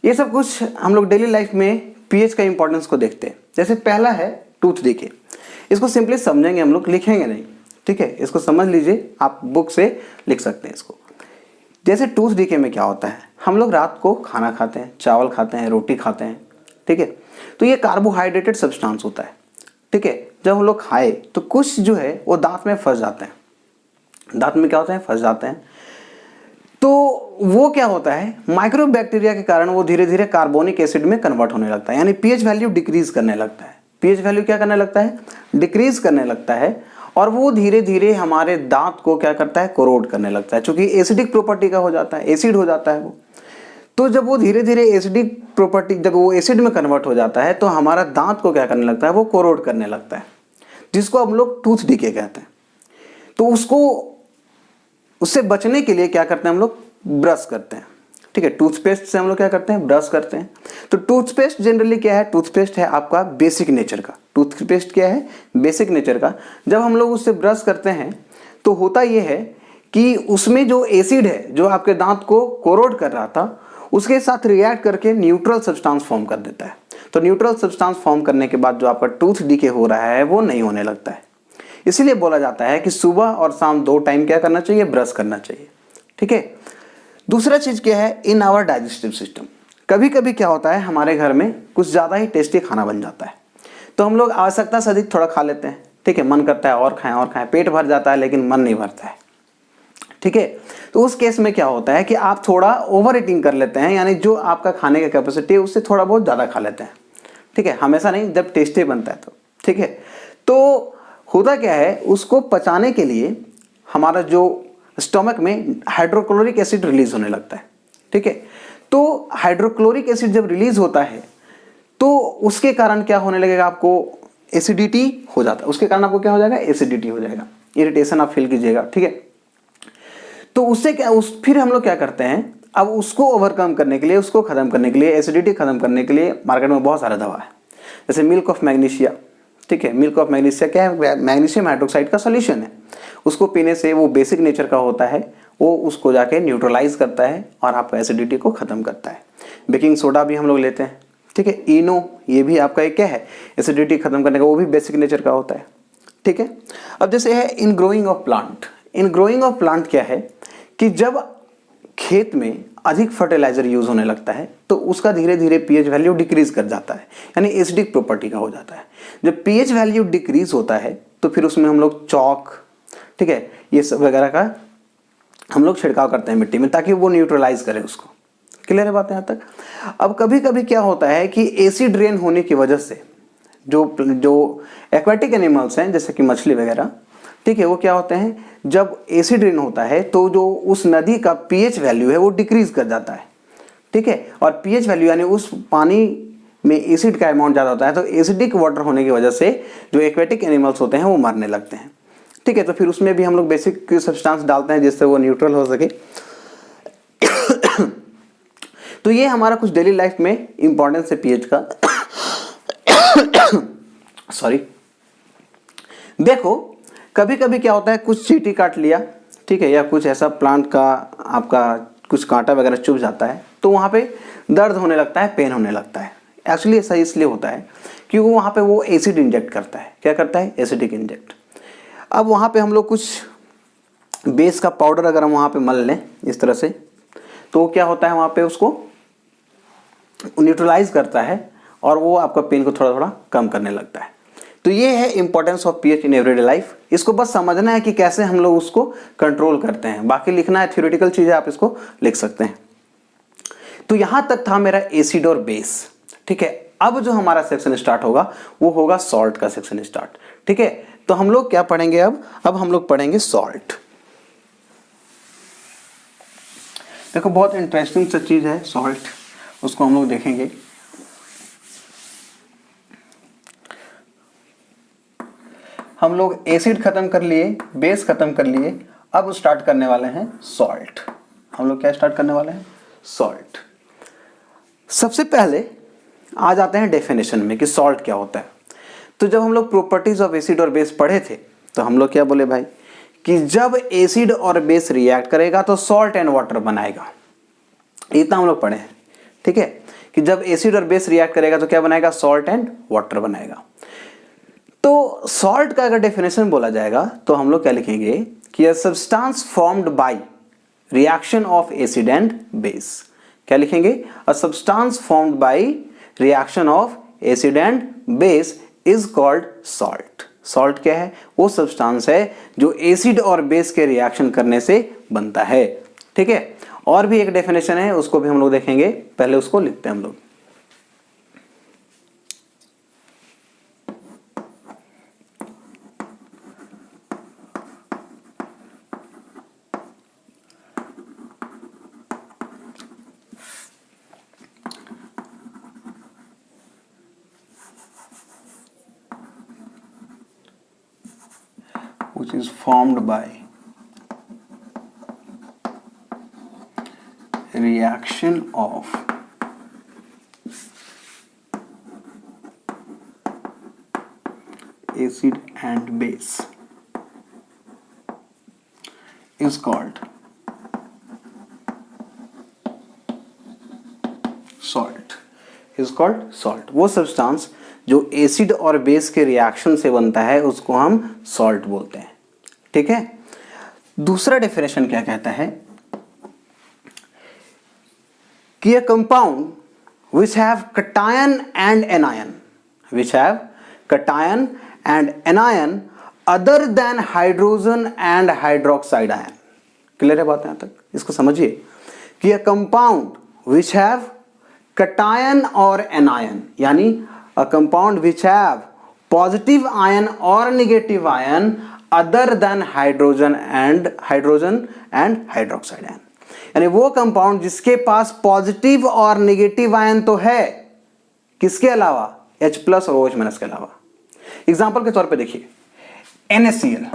ये सब कुछ हम लोग डेली लाइफ में पीएच का इंपॉर्टेंस को देखते हैं। जैसे पहला है टूथ डीके, इसको सिंपली समझेंगे हम लोग, लिखेंगे नहीं, ठीक है, इसको समझ लीजिए, आप बुक से लिख सकते हैं इसको। जैसे टूथ डीके में क्या होता है, हम लोग रात को खाना खाते हैं, चावल खाते हैं, रोटी खाते हैं, ठीक है, तो ये कार्बोहाइड्रेटेड सब्सटेंस होता है, ठीक है, जब हम लोग खाए तो कुछ जो है वो दांत में फंस जाते हैं, दांत में क्या होते हैं, फंस जाते हैं। तो वो क्या होता है, माइक्रोबैक्टीरिया के कारण वो धीरे धीरे कार्बोनिक एसिड में कन्वर्ट होने लगता है, यानी पीएच वैल्यू डिक्रीज करने लगता है। पीएच वैल्यू क्या करने लगता है, डिक्रीज करने लगता है, और वो धीरे धीरे हमारे दांत को क्या करता है, कोरोड करने लगता है, क्योंकि एसिडिक प्रॉपर्टी का हो जाता है, एसिड हो जाता है वो। तो जब वो धीरे धीरे एसिडिक प्रॉपर्टी, जब वो एसिड में कन्वर्ट हो जाता है तो हमारा दांत को क्या करने लगता है, वो कोरोड करने लगता है, जिसको हम लोग टूथ डीके कहते हैं। तो उससे बचने के लिए क्या करते हैं हम लोग, ब्रश करते हैं, ठीक है। टूथपेस्ट से हम लोग क्या करते हैं, ब्रश करते हैं। तो टूथपेस्ट जनरली क्या है, टूथपेस्ट है आपका बेसिक नेचर का, टूथपेस्ट क्या है, बेसिक नेचर का। जब हम लोग उससे ब्रश करते हैं तो होता यह है कि उसमें जो एसिड है जो आपके दांत को कोरोड कर रहा था, उसके साथ रिएक्ट करके न्यूट्रल सब्सटेंस फॉर्म कर देता है। तो न्यूट्रल सब्सटेंस फॉर्म करने के बाद जो आपका टूथ डीके हो रहा है वो नहीं होने लगता है। इसीलिए बोला जाता है कि सुबह और शाम 2 टाइम क्या करना चाहिए, ब्रश करना चाहिए, ठीक है। दूसरा चीज क्या है, इन आवर डाइजेस्टिव सिस्टम, कभी कभी क्या होता है हमारे घर में कुछ ज्यादा ही टेस्टी खाना बन जाता है, तो हम लोग आवश्यकता से अधिक थोड़ा खा लेते हैं, ठीक है। मन करता है और खाएं, पेट भर जाता है लेकिन मन नहीं भरता है, ठीक है। तो उस केस में क्या होता है कि आप थोड़ा ओवर ईटिंग कर लेते हैं, यानी जो आपका खाने का कैपेसिटी है उससे थोड़ा बहुत ज्यादा खा लेते हैं, ठीक है। हमेशा नहीं, जब टेस्टी बनता है तो, ठीक है। तो होता क्या है, उसको पचाने के लिए हमारा जो स्टमक में हाइड्रोक्लोरिक एसिड रिलीज होने लगता है, ठीक है। तो हाइड्रोक्लोरिक एसिड जब रिलीज होता है तो उसके कारण क्या होने लगेगा, आपको एसिडिटी हो जाता है, उसके कारण आपको क्या हो जाएगा, एसिडिटी हो जाएगा, इरिटेशन आप फील कीजिएगा, ठीक है। तो उससे क्या, फिर हम लोग क्या करते हैं, अब उसको ओवरकम करने के लिए, उसको खत्म करने के लिए, एसिडिटी खत्म करने के लिए मार्केट में बहुत सारा दवा है, जैसे मिल्क ऑफ मैग्नीशिया, ठीक है। मिल्क ऑफ मैग्नीशिया क्या है, मैग्नीशियम हाइड्रोक्साइड का सॉल्यूशन है। उसको पीने से वो बेसिक नेचर का होता है, वो उसको जाके न्यूट्रलाइज करता है और आपका एसिडिटी को खत्म करता है। बेकिंग सोडा भी हम लोग लेते हैं, ठीक है। इनो, ये भी आपका एक क्या है, एसिडिटी खत्म करने का, वो भी बेसिक नेचर का होता है, ठीक है। अब जैसे है इन growing of plant, in growing of plant क्या है कि जब खेत में अधिक फर्टिलाइजर यूज होने लगता है तो उसका धीरे धीरे पीएच वैल्यू डिक्रीज कर जाता है, यानी एसिडिक प्रॉपर्टी का हो जाता है। जब पीएच वैल्यू डिक्रीज होता है तो फिर उसमें हम लोग चौक, ठीक है, ये सब वगैरह का हम लोग छिड़काव करते हैं मिट्टी में, ताकि वो न्यूट्रलाइज करे उसको। क्लियर है बात यहाँ तक। अब कभी कभी क्या होता है कि एसिड रेन होने की वजह से जो एक्वाटिक एनिमल्स हैं जैसे कि मछली वगैरह, ठीक है, वो क्या होते हैं, जब एसिड रेन होता है तो जो उस नदी का पीएच वैल्यू है वो डिक्रीज कर जाता है, ठीक है। और पीएच वैल्यू यानी उस पानी में एसिड का अमाउंट ज़्यादा होता है, तो एसिडिक वाटर होने की वजह से जो एक्वेटिक एनिमल्स होते हैं वो मरने लगते हैं, ठीक है। तो फिर उसमें भी हम लोग बेसिक सब्सटेंस डालते हैं जिससे वो न्यूट्रल हो सके। तो ये हमारा कुछ डेली लाइफ में इंपॉर्टेंस है पीएच का। सॉरी। देखो कभी कभी क्या होता है, कुछ चींटी काट लिया, ठीक है, या कुछ ऐसा प्लांट का आपका कुछ कांटा वगैरह चुभ जाता है तो वहाँ पे दर्द होने लगता है, पेन होने लगता है। एक्चुअली ऐसा इसलिए होता है क्योंकि वहाँ पे वो एसिड इंजेक्ट करता है। क्या करता है, एसिडिक इंजेक्ट। अब वहाँ पे हम लोग कुछ बेस का पाउडर अगर हम वहाँ पे मल लें इस तरह से, तो क्या होता है, वहाँ पे उसको न्यूट्रलाइज करता है और वो आपका पेन को थोड़ा थोड़ा कम करने लगता है। तो ये है importance of pH in everyday life. इसको बस समझना है कि कैसे हम लोग उसको कंट्रोल करते हैं, बाकी लिखना है थ्योरेटिकल चीजें आप इसको लिख सकते हैं। तो यहां तक था मेरा एसिड और बेस, ठीक है। अब जो हमारा सेक्शन स्टार्ट होगा वो होगा सॉल्ट का सेक्शन स्टार्ट, ठीक है। तो हम लोग क्या पढ़ेंगे, अब हम लोग पढ़ेंगे सॉल्ट। देखो बहुत इंटरेस्टिंग सा चीज है सॉल्ट, उसको हम लोग देखेंगे। हम लोग एसिड खत्म कर लिए, बेस खत्म कर लिए, अब स्टार्ट करने वाले हैं सॉल्ट। हम लोग क्या स्टार्ट करने वाले हैं, सॉल्ट। सबसे पहले आ जाते हैं डेफिनेशन में कि सॉल्ट क्या होता है। तो जब हम लोग प्रॉपर्टीज ऑफ एसिड और बेस पढ़े थे तो हम लोग क्या बोले भाई, कि जब एसिड और बेस रिएक्ट करेगा तो सॉल्ट एंड वाटर बनाएगा। इतना हम लोग पढ़े हैं, ठीक है, कि जब एसिड और बेस रिएक्ट करेगा तो क्या बनाएगा, सॉल्ट एंड वाटर बनाएगा। तो सॉल्ट का अगर डेफिनेशन बोला जाएगा तो हम लोग क्या लिखेंगे कि a substance formed by reaction of acid and base. क्या लिखेंगे, a substance formed by reaction of acid and base is called salt. Salt क्या है? वो सब्सटेंस है जो एसिड और बेस के रिएक्शन करने से बनता है। ठीक है, और भी एक डेफिनेशन है, उसको भी हम लोग देखेंगे, पहले उसको लिखते हैं हम लोग। Which is formed by reaction of acid and base is called salt. is called salt. वो सब्सटेंस जो एसिड और बेस के रिएक्शन से बनता है उसको हम सॉल्ट बोलते हैं। ठीक है, दूसरा डेफिनेशन क्या कहता है कि a compound which have cation and anion, which have cation and anion other than hydrogen and hydroxide ion। Clear है बात? यहां तक इसको समझिए कि a compound which have cation और anion, यानी a compound which have positive ion or negative ion other than hydrogen and hydroxide ion, यानी वो कंपाउंड जिसके पास पॉजिटिव और नेगेटिव आयन तो है, किसके अलावा? H प्लस और OH माइनस के अलावा। एग्जांपल के तौर पे देखिए NaCl,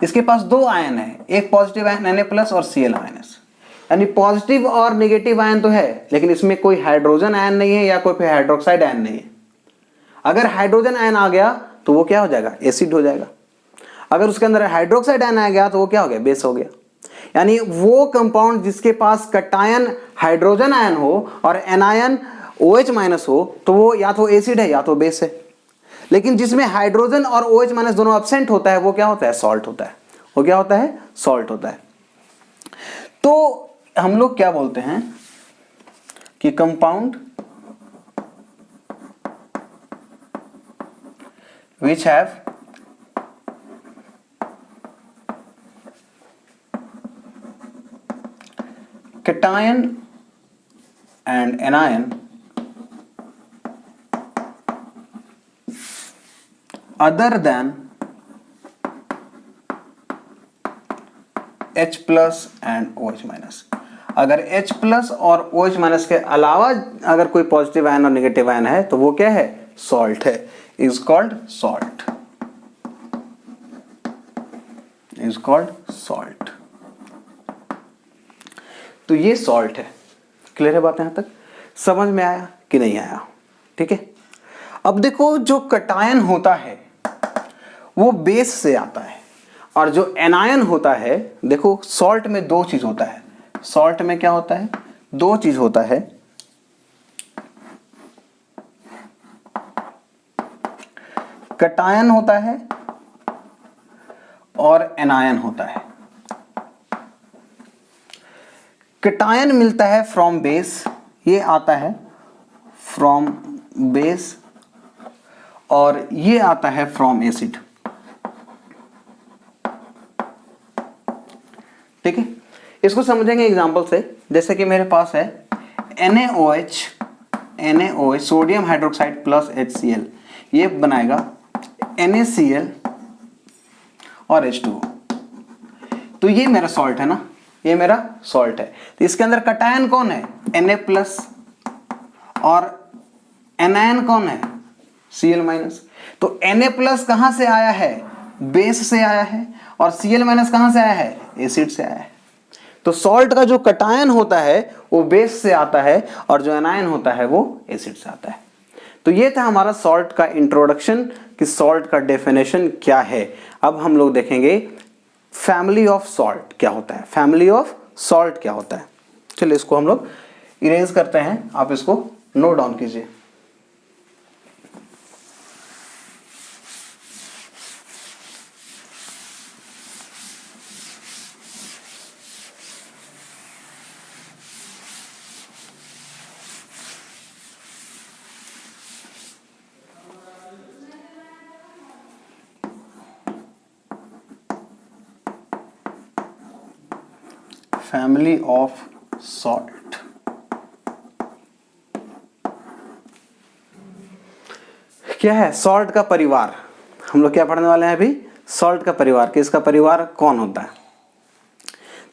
इसके पास दो आयन है, एक पॉजिटिव आयन Na प्लस और Cl माइनस, यानी पॉजिटिव और नेगेटिव आयन तो है, लेकिन इसमें कोई हाइड्रोजन आयन नहीं है या कोई हाइड्रोक्साइड आयन नहीं है। अगर हाइड्रोजन आयन आ गया तो वो क्या हो जाएगा? एसिड हो जाएगा। अगर उसके अंदर हाइड्रोक्साइड आयन आ गया तो वो क्या हो गया? बेस हो गया। यानी वो कंपाउंड जिसके पास कटायन हाइड्रोजन आयन हो और एनायन OH माइनस हो तो वो या तो एसिड है या तो बेस है। लेकिन जिसमें हाइड्रोजन और OH माइनस दोनों एब्सेंट होता है वो क्या होता है? सॉल्ट होता है। वो क्या होता है? सॉल्ट होता है। तो हम लोग क्या बोलते हैं कि compound which have cation and anion other than H plus and OH minus. अगर H प्लस और OH माइनस के अलावा अगर कोई पॉजिटिव आयन और नेगेटिव आयन है तो वो क्या है? सॉल्ट है। Is called salt. Is called salt. तो ये सॉल्ट है। क्लियर है बात? यहां तक समझ में आया कि नहीं आया? ठीक है, अब देखो जो कटायन होता है वो बेस से आता है और जो एनायन होता है, देखो सॉल्ट में दो चीज होता है। सॉल्ट में क्या होता है? दो चीज होता है। कटायन होता है और एनायन होता है। कटायन मिलता है फ्रॉम बेस, ये आता है फ्रॉम बेस, और ये आता है फ्रॉम एसिड। ठीक है, इसको समझेंगे एग्जांपल से। जैसे कि मेरे पास है NaOH sodium hydroxide plus HCl, ये बनाएगा NaCl और H2O। तो ये मेरा सॉल्ट है ना, ये मेरा सॉल्ट है। तो इसके अंदर कटायन कौन है? Na प्लस, और एनायन कौन है? Cl minus. तो Na प्लस कहां से आया है? बेस से आया है, और Cl माइनस कहां से आया है? एसिड से आया है। तो सॉल्ट का जो कटायन होता है वो बेस से आता है और जो एनायन होता है वो एसिड से आता है। तो ये था हमारा सॉल्ट का इंट्रोडक्शन कि सॉल्ट का डेफिनेशन क्या है। अब हम लोग देखेंगे फैमिली ऑफ सॉल्ट क्या होता है। फैमिली ऑफ सॉल्ट क्या होता है? चलिए इसको हम लोग इरेज करते हैं, आप इसको नोट डाउन कीजिए। Family of salt. क्या है? सॉल्ट का परिवार। हम लोग क्या पढ़ने वाले हैं अभी? सॉल्ट का परिवार। कि इसका परिवार कौन होता है?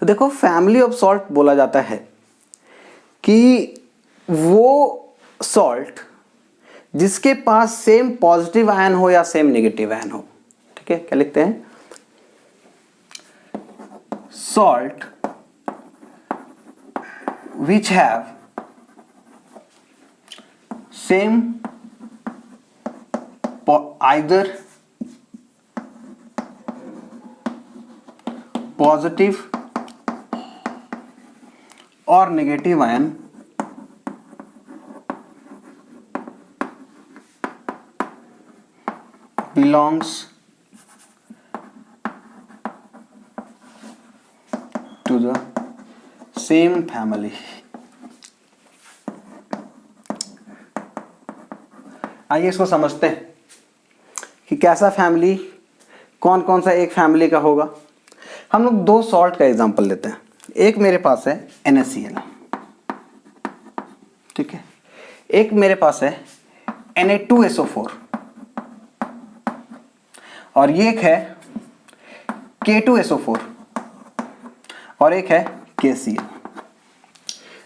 तो देखो, फैमिली ऑफ सॉल्ट बोला जाता है कि वो सॉल्ट जिसके पास सेम पॉजिटिव आयन हो या सेम नेगेटिव आयन हो। ठीक है, क्या लिखते हैं? Salt which have same either positive or negative ion belongs to the same family। आइए इसको समझते हैं कि कैसा फैमिली, कौन कौन सा एक फैमिली का होगा। हम लोग दो सॉल्ट का एग्जांपल लेते हैं। एक मेरे पास है NaCl, ठीक है। एक मेरे पास है Na2SO4 और ये एक है K2SO4 और एक है KCl।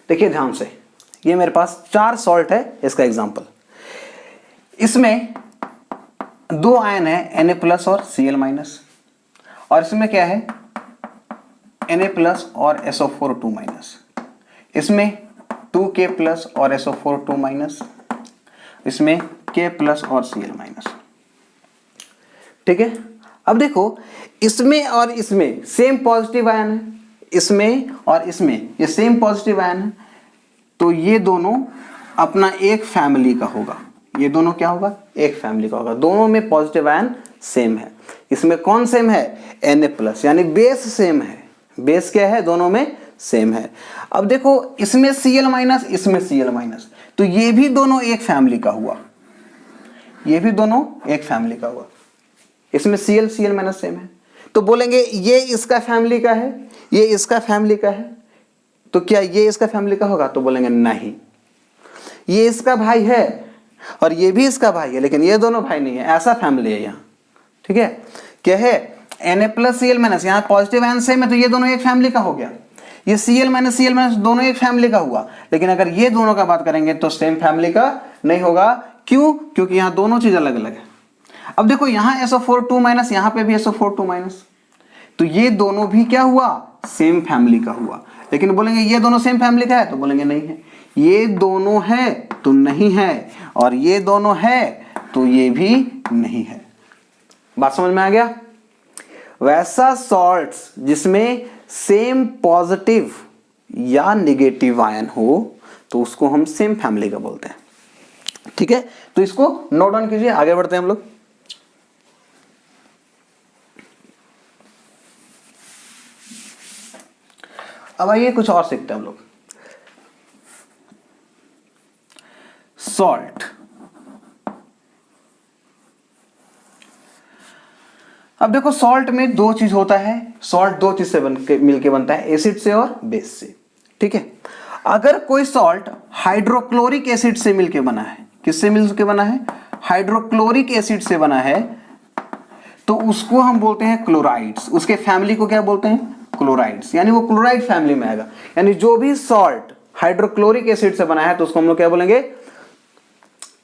देखिए ध्यान से, ये मेरे पास 4 सॉल्ट है, इसका एग्जांपल। इसमें 2 आयन है Na+ और Cl-, और इसमें क्या है? Na+ और SO4 2-। इसमें 2K+ और SO4 2-। इसमें K+ और Cl-। ठीक है। अब देखो, इसमें और इसमें सेम पॉजिटिव आयन है, इसमें और इसमें ये सेम पॉजिटिव आयन है, तो ये दोनों अपना एक फैमिली का होगा। ये दोनों क्या होगा? एक फैमिली का होगा। दोनों में पॉजिटिव आयन सेम है। इसमें कौन सेम है? Na+, यानी बेस सेम है। बेस क्या है? दोनों में सेम है। अब देखो, इसमें Cl-, इसमें Cl-, तो ये भी दोनों एक फैमिली का हुआ। ये भी दोनों एक फैमिली का हुआ। इसमें Cl सेम है, तो बोलेंगे ये इसका फैमिली का है, ये इसका फैमिली का है, तो क्या ये इसका फैमिली का होगा? तो बोलेंगे नहीं। ये इसका भाई है और ये भी इसका भाई है, लेकिन ये दोनों भाई नहीं है, ऐसा फैमिली है यहाँ। ठीक है, क्या है? Na+ Cl-, यहाँ पॉजिटिव आयन सेम है, तो ये दोनों एक फैमिली का हो गया। ये Cl- दोनों एक फैमिली का हुआ। लेकिन अगर ये दोनों का बात करेंगे तो सेम फैमिली का नहीं होगा। क्यों? क्योंकि यहाँ दोनों चीज अलग अलग है। अब देखो, यहाँ SO4 2-, यहाँ पे भी SO4 2-, तो ये दोनों भी क्या हुआ? सेम फैमिली का हुआ। लेकिन बोलेंगे ये दोनों सेम फैमिली का है, तो बोलेंगे नहीं है। ये दोनों है तो नहीं है, और ये दोनों है तो ये भी नहीं है। बात समझ में आ गया? वैसा सॉल्ट्स जिसमें सेम पॉजिटिव या नेगेटिव आयन हो, तो उसको हम सेम फैमिली का बोलते हैं। ठीक है, तो इसको नोट डाउन कीजिए, आगे बढ़ते हैं हम लोग। अब आइए कुछ और सीखते हैं हम लोग। सॉल्ट। अब देखो, सॉल्ट में दो चीज होता है। सॉल्ट दो चीज से मिलके बनता है, एसिड से और बेस से। ठीक है, अगर कोई सॉल्ट हाइड्रोक्लोरिक एसिड से मिलके बना है, किससे मिलके बना है? हाइड्रोक्लोरिक एसिड से बना है, तो उसको हम बोलते हैं क्लोराइड्स। उसके फैमिली को क्या बोलते हैं? क्लोराइड्स, यानी वो क्लोराइड फैमिली में आएगा। यानी जो भी सॉल्ट हाइड्रोक्लोरिक एसिड से बना है, तो उसको हम लोग क्या बोलेंगे?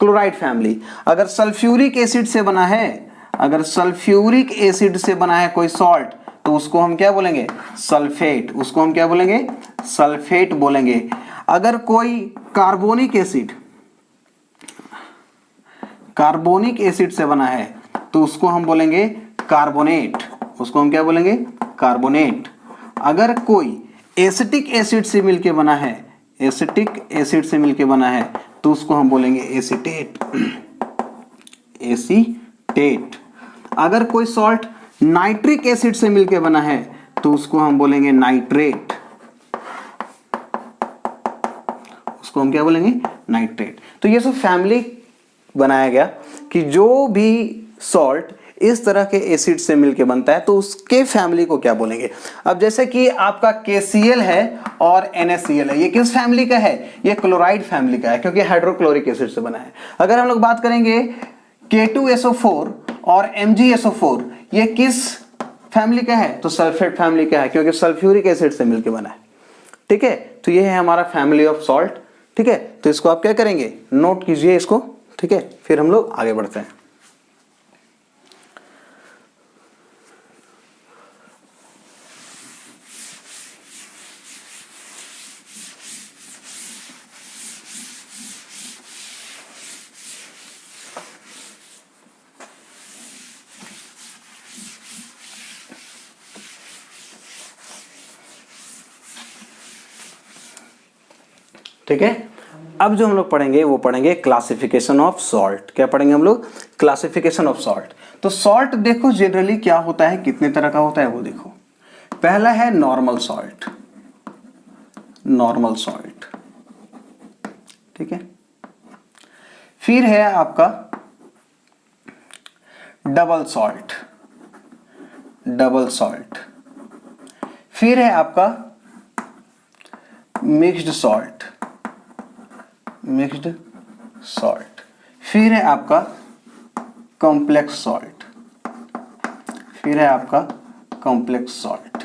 Chloride family. अगर सल्फ्यूरिक एसिड से बना है, अगर सल्फ्यूरिक एसिड से बना है कोई सॉल्ट, तो उसको हम क्या बोलेंगे? सल्फेट। उसको हम क्या बोलेंगे? सल्फेट बोलेंगे। अगर कोई कार्बोनिक एसिड से बना है, तो उसको हम बोलेंगे कार्बोनेट। उसको हम क्या बोलेंगे? कार्बोनेट। अगर कोई एसिटिक एसिड से मिलके बना है, एसिटिक एसिड से मिलके बना है, तो उसको हम बोलेंगे एसीटेट। एसीटेट। अगर कोई सॉल्ट नाइट्रिक एसिड से मिलके बना है, तो उसको हम बोलेंगे नाइट्रेट। उसको हम क्या बोलेंगे? नाइट्रेट। तो ये सब फैमिली बनाया गया कि जो भी सॉल्ट इस तरह के एसिड से मिलके बनता है तो उसके फैमिली को क्या बोलेंगे। अब जैसे कि आपका KCl है और NaCl है, ये किस फैमिली का है, ये क्लोराइड फैमिली का है क्योंकि हाइड्रोक्लोरिक एसिड से बना है। अगर हम लोग बात करेंगे K2SO4 और MgSO4, ये किस फैमिली का है, तो सल्फेट फैमिली का है क्योंकि सल्फ्यूरिक एसिड से मिलके बना है। ठीक है, तो ये है हमारा फैमिली ऑफ सॉल्ट। ठीक है, तो इसको आप क्या करेंगे, नोट कीजिए इसको। ठीक है, फिर हम लोग आगे बढ़ते हैं। ठीक है, अब जो हम लोग पढ़ेंगे वो पढ़ेंगे क्लासिफिकेशन ऑफ सॉल्ट। क्या पढ़ेंगे हम लोग, क्लासिफिकेशन ऑफ सॉल्ट। तो सॉल्ट देखो जनरली क्या होता है, कितने तरह का होता है वो देखो। पहला है नॉर्मल सॉल्ट, नॉर्मल सॉल्ट। ठीक है, फिर है आपका डबल सॉल्ट, डबल सॉल्ट। फिर है आपका मिक्स्ड सॉल्ट, मिक्स्ड सॉल्ट। फिर है आपका कॉम्प्लेक्स सॉल्ट, फिर है आपका कॉम्प्लेक्स सॉल्ट।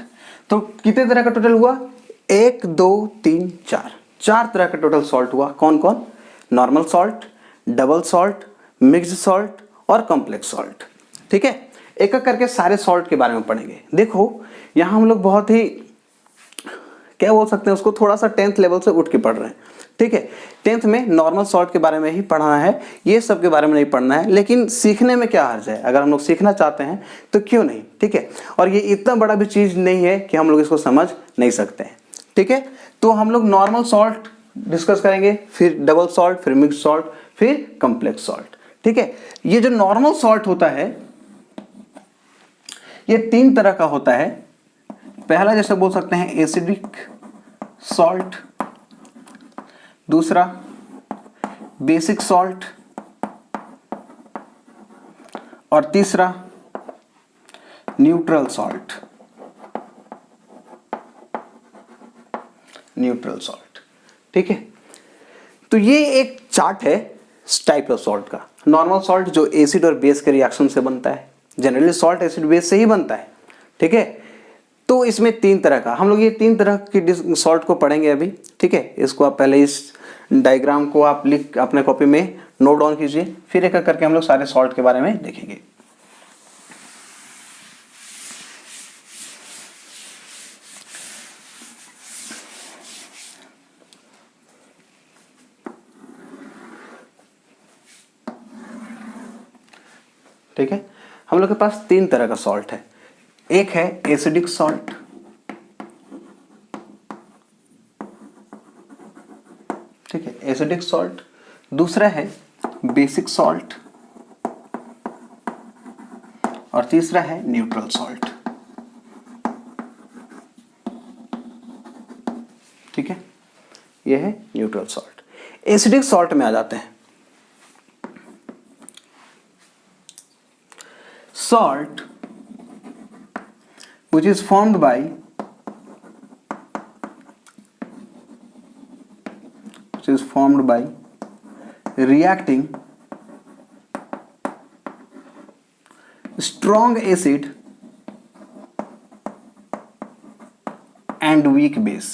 तो कितने तरह का टोटल हुआ, 1 2 3 4, 4 तरह का टोटल सॉल्ट हुआ। कौन कौन, normal salt, double salt, mixed salt और कॉम्प्लेक्स सॉल्ट। ठीक है, एक एक करके सारे सॉल्ट के बारे में पढ़ेंगे। देखो यहां हम लोग बहुत ही क्या बोल सकते हैं उसको, थोड़ा सा 10th लेवल से उठ के पढ़ रहे हैं। ठीक है, 10th में नॉर्मल सॉल्ट के बारे में ही पढ़ना है, ये सब के बारे में नहीं पढ़ना है, लेकिन सीखने में क्या हर्ज है, अगर हम लोग सीखना चाहते हैं तो क्यों नहीं। ठीक है, और ये इतना बड़ा भी चीज नहीं है कि हम लोग इसको समझ नहीं सकते हैं। ठीक है, तो हम लोग नॉर्मल सॉल्ट डिस्कस करेंगे, फिर डबल सॉल्ट, फिर मिक्स्ड सॉल्ट, फिर कॉम्प्लेक्स सॉल्ट। ठीक है, ये जो नॉर्मल सॉल्ट होता है ये 3 तरह का होता है। पहला जैसे बोल सकते हैं एसिडिक सॉल्ट, दूसरा बेसिक सॉल्ट और तीसरा न्यूट्रल सॉल्ट, न्यूट्रल सॉल्ट। ठीक है, तो ये एक चार्ट है टाइप ऑफ सॉल्ट का। नॉर्मल सॉल्ट जो एसिड और बेस के रिएक्शन से बनता है, जनरली सॉल्ट एसिड बेस से ही बनता है। ठीक है, तो इसमें 3 तरह का, हम लोग ये 3 तरह की सॉल्ट को पढ़ेंगे अभी। ठीक है, इसको आप पहले इस डायग्राम को आप लिख अपने कॉपी में नोट डाउन कीजिए, फिर एक एक करके हम लोग सारे सॉल्ट के बारे में देखेंगे। ठीक है, हम लोग के पास 3 तरह का सॉल्ट है। एक है एसिडिक सॉल्ट, ठीक है, एसिडिक सॉल्ट। दूसरा है बेसिक सॉल्ट और तीसरा है न्यूट्रल सॉल्ट। ठीक है, ये है न्यूट्रल सॉल्ट। एसिडिक सॉल्ट में आ जाते हैं। Salt which is formed by reacting strong acid and weak base,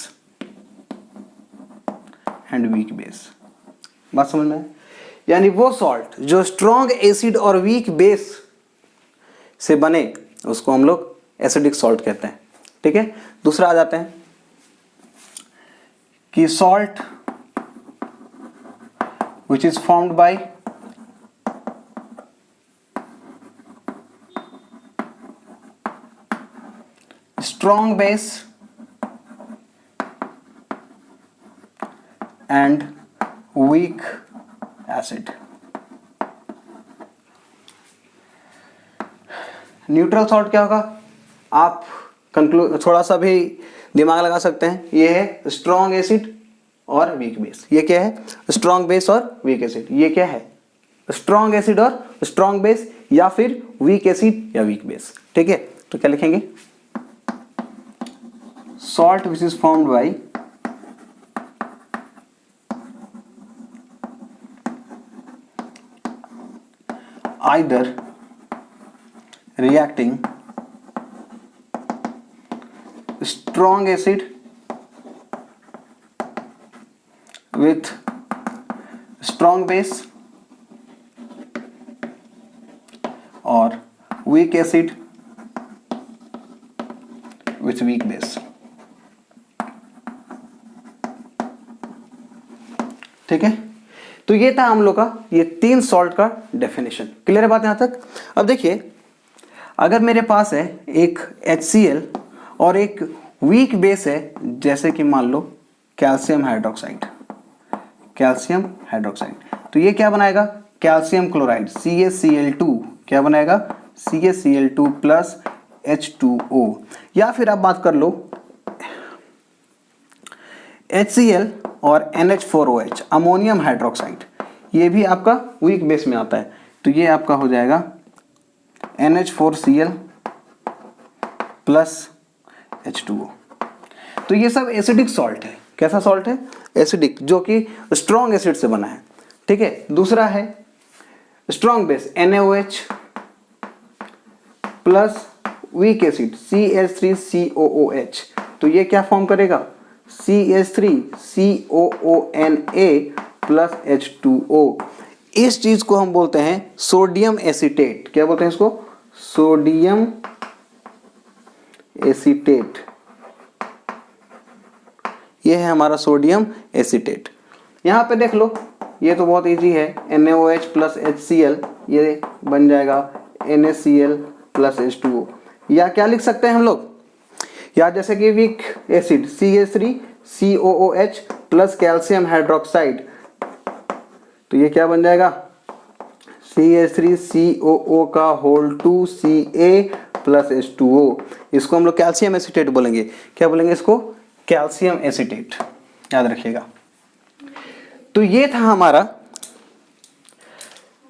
बात समझ में? यानी वो सॉल्ट जो स्ट्रॉन्ग एसिड और वीक बेस से बने उसको हम लोग एसिडिक सॉल्ट कहते हैं। ठीक है, दूसरा आ जाते हैं कि salt which is formed by strong base and weak acid। Neutral salt क्या होगा, आप थोड़ा सा भी दिमाग लगा सकते हैं। ये है स्ट्रॉन्ग एसिड और वीक बेस। ये क्या है, स्ट्रॉन्ग बेस और वीक एसिड। ये क्या है, स्ट्रॉन्ग एसिड और स्ट्रॉन्ग बेस। या फिर वीक एसिड या वीक बेस। ठीक है, तो क्या लिखेंगे, salt which is formed by either reacting strong acid with strong base or weak acid with weak base। ठीक है, तो ये था हम लोग का ये 3 सॉल्ट का डेफिनेशन। क्लियर है बात यहाँ तक। अब देखिए, अगर मेरे पास है एक HCl और एक वीक बेस है, जैसे कि मान लो कैल्शियम हाइड्रोक्साइड, तो ये क्या बनाएगा, कैल्शियम क्लोराइड CaCl2, क्या बनाएगा, CaCl2 प्लस H2O। या फिर आप बात कर लो HCl और NH4OH अमोनियम हाइड्रोक्साइड, ये भी आपका वीक बेस में आता है, तो ये आपका हो जाएगा NH4Cl प्लस H2O। तो ये सब एसिडिक सॉल्ट है। कैसा सॉल्ट है, एसिडिक, जो कि स्ट्रॉन्ग एसिड से बना है। ठीक है, दूसरा है strong base NaOH plus weak acid CH3COOH, तो ये क्या फॉर्म करेगा, CH3COONA प्लस H2O। इस चीज को हम बोलते हैं सोडियम एसीटेट। क्या बोलते हैं इसको, सोडियम एसीटेट। ये है हमारा सोडियम एसीटेट। यहां पे देख लो, ये तो बहुत इजी है, NaOH प्लस HCl, ये बन जाएगा NaCl प्लस H2O। या क्या लिख सकते हैं हम लोग, या जैसे कि weak acid CH3COOH plus calcium hydroxide, तो ये क्या बन जाएगा, CH3COO का होल 2Ca प्लस H2O। इसको हम लोग कैल्शियम एसीटेट बोलेंगे। क्या बोलेंगे इसको, कैल्शियम एसीटेट, याद रखिएगा। तो ये था हमारा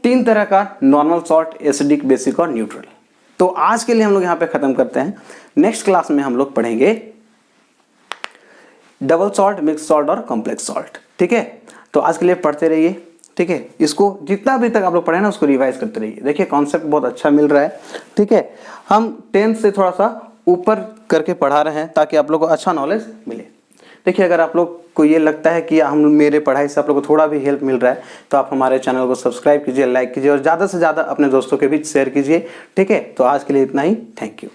3 तरह का नॉर्मल सॉल्ट, एसिडिक, बेसिक और न्यूट्रल। तो आज के लिए हम लोग यहाँ पे खत्म करते हैं। नेक्स्ट क्लास में हम लोग पढ़ेंगे डबल सॉल्ट, मिक्स सॉल्ट और कॉम्प्लेक्स सॉल्ट। ठीक है, तो आज के लिए पढ़ते रहिए। ठीक है, इसको जितना अभी तक आप लोग पढ़े ना उसको रिवाइज करते रहिए। देखिए कॉन्सेप्ट बहुत अच्छा मिल रहा है। ठीक है, हम 10th से थोड़ा सा ऊपर करके पढ़ा रहे हैं ताकि आप लोग को अच्छा नॉलेज मिले। देखिए, अगर आप लोग को ये लगता है कि हम मेरे पढ़ाई से आप लोग को थोड़ा भी हेल्प मिल रहा है, तो आप हमारे चैनल को सब्सक्राइब कीजिए, लाइक कीजिए और ज़्यादा से ज़्यादा अपने दोस्तों के बीच शेयर कीजिए। ठीक है, तो आज के लिए इतना ही। Thank you.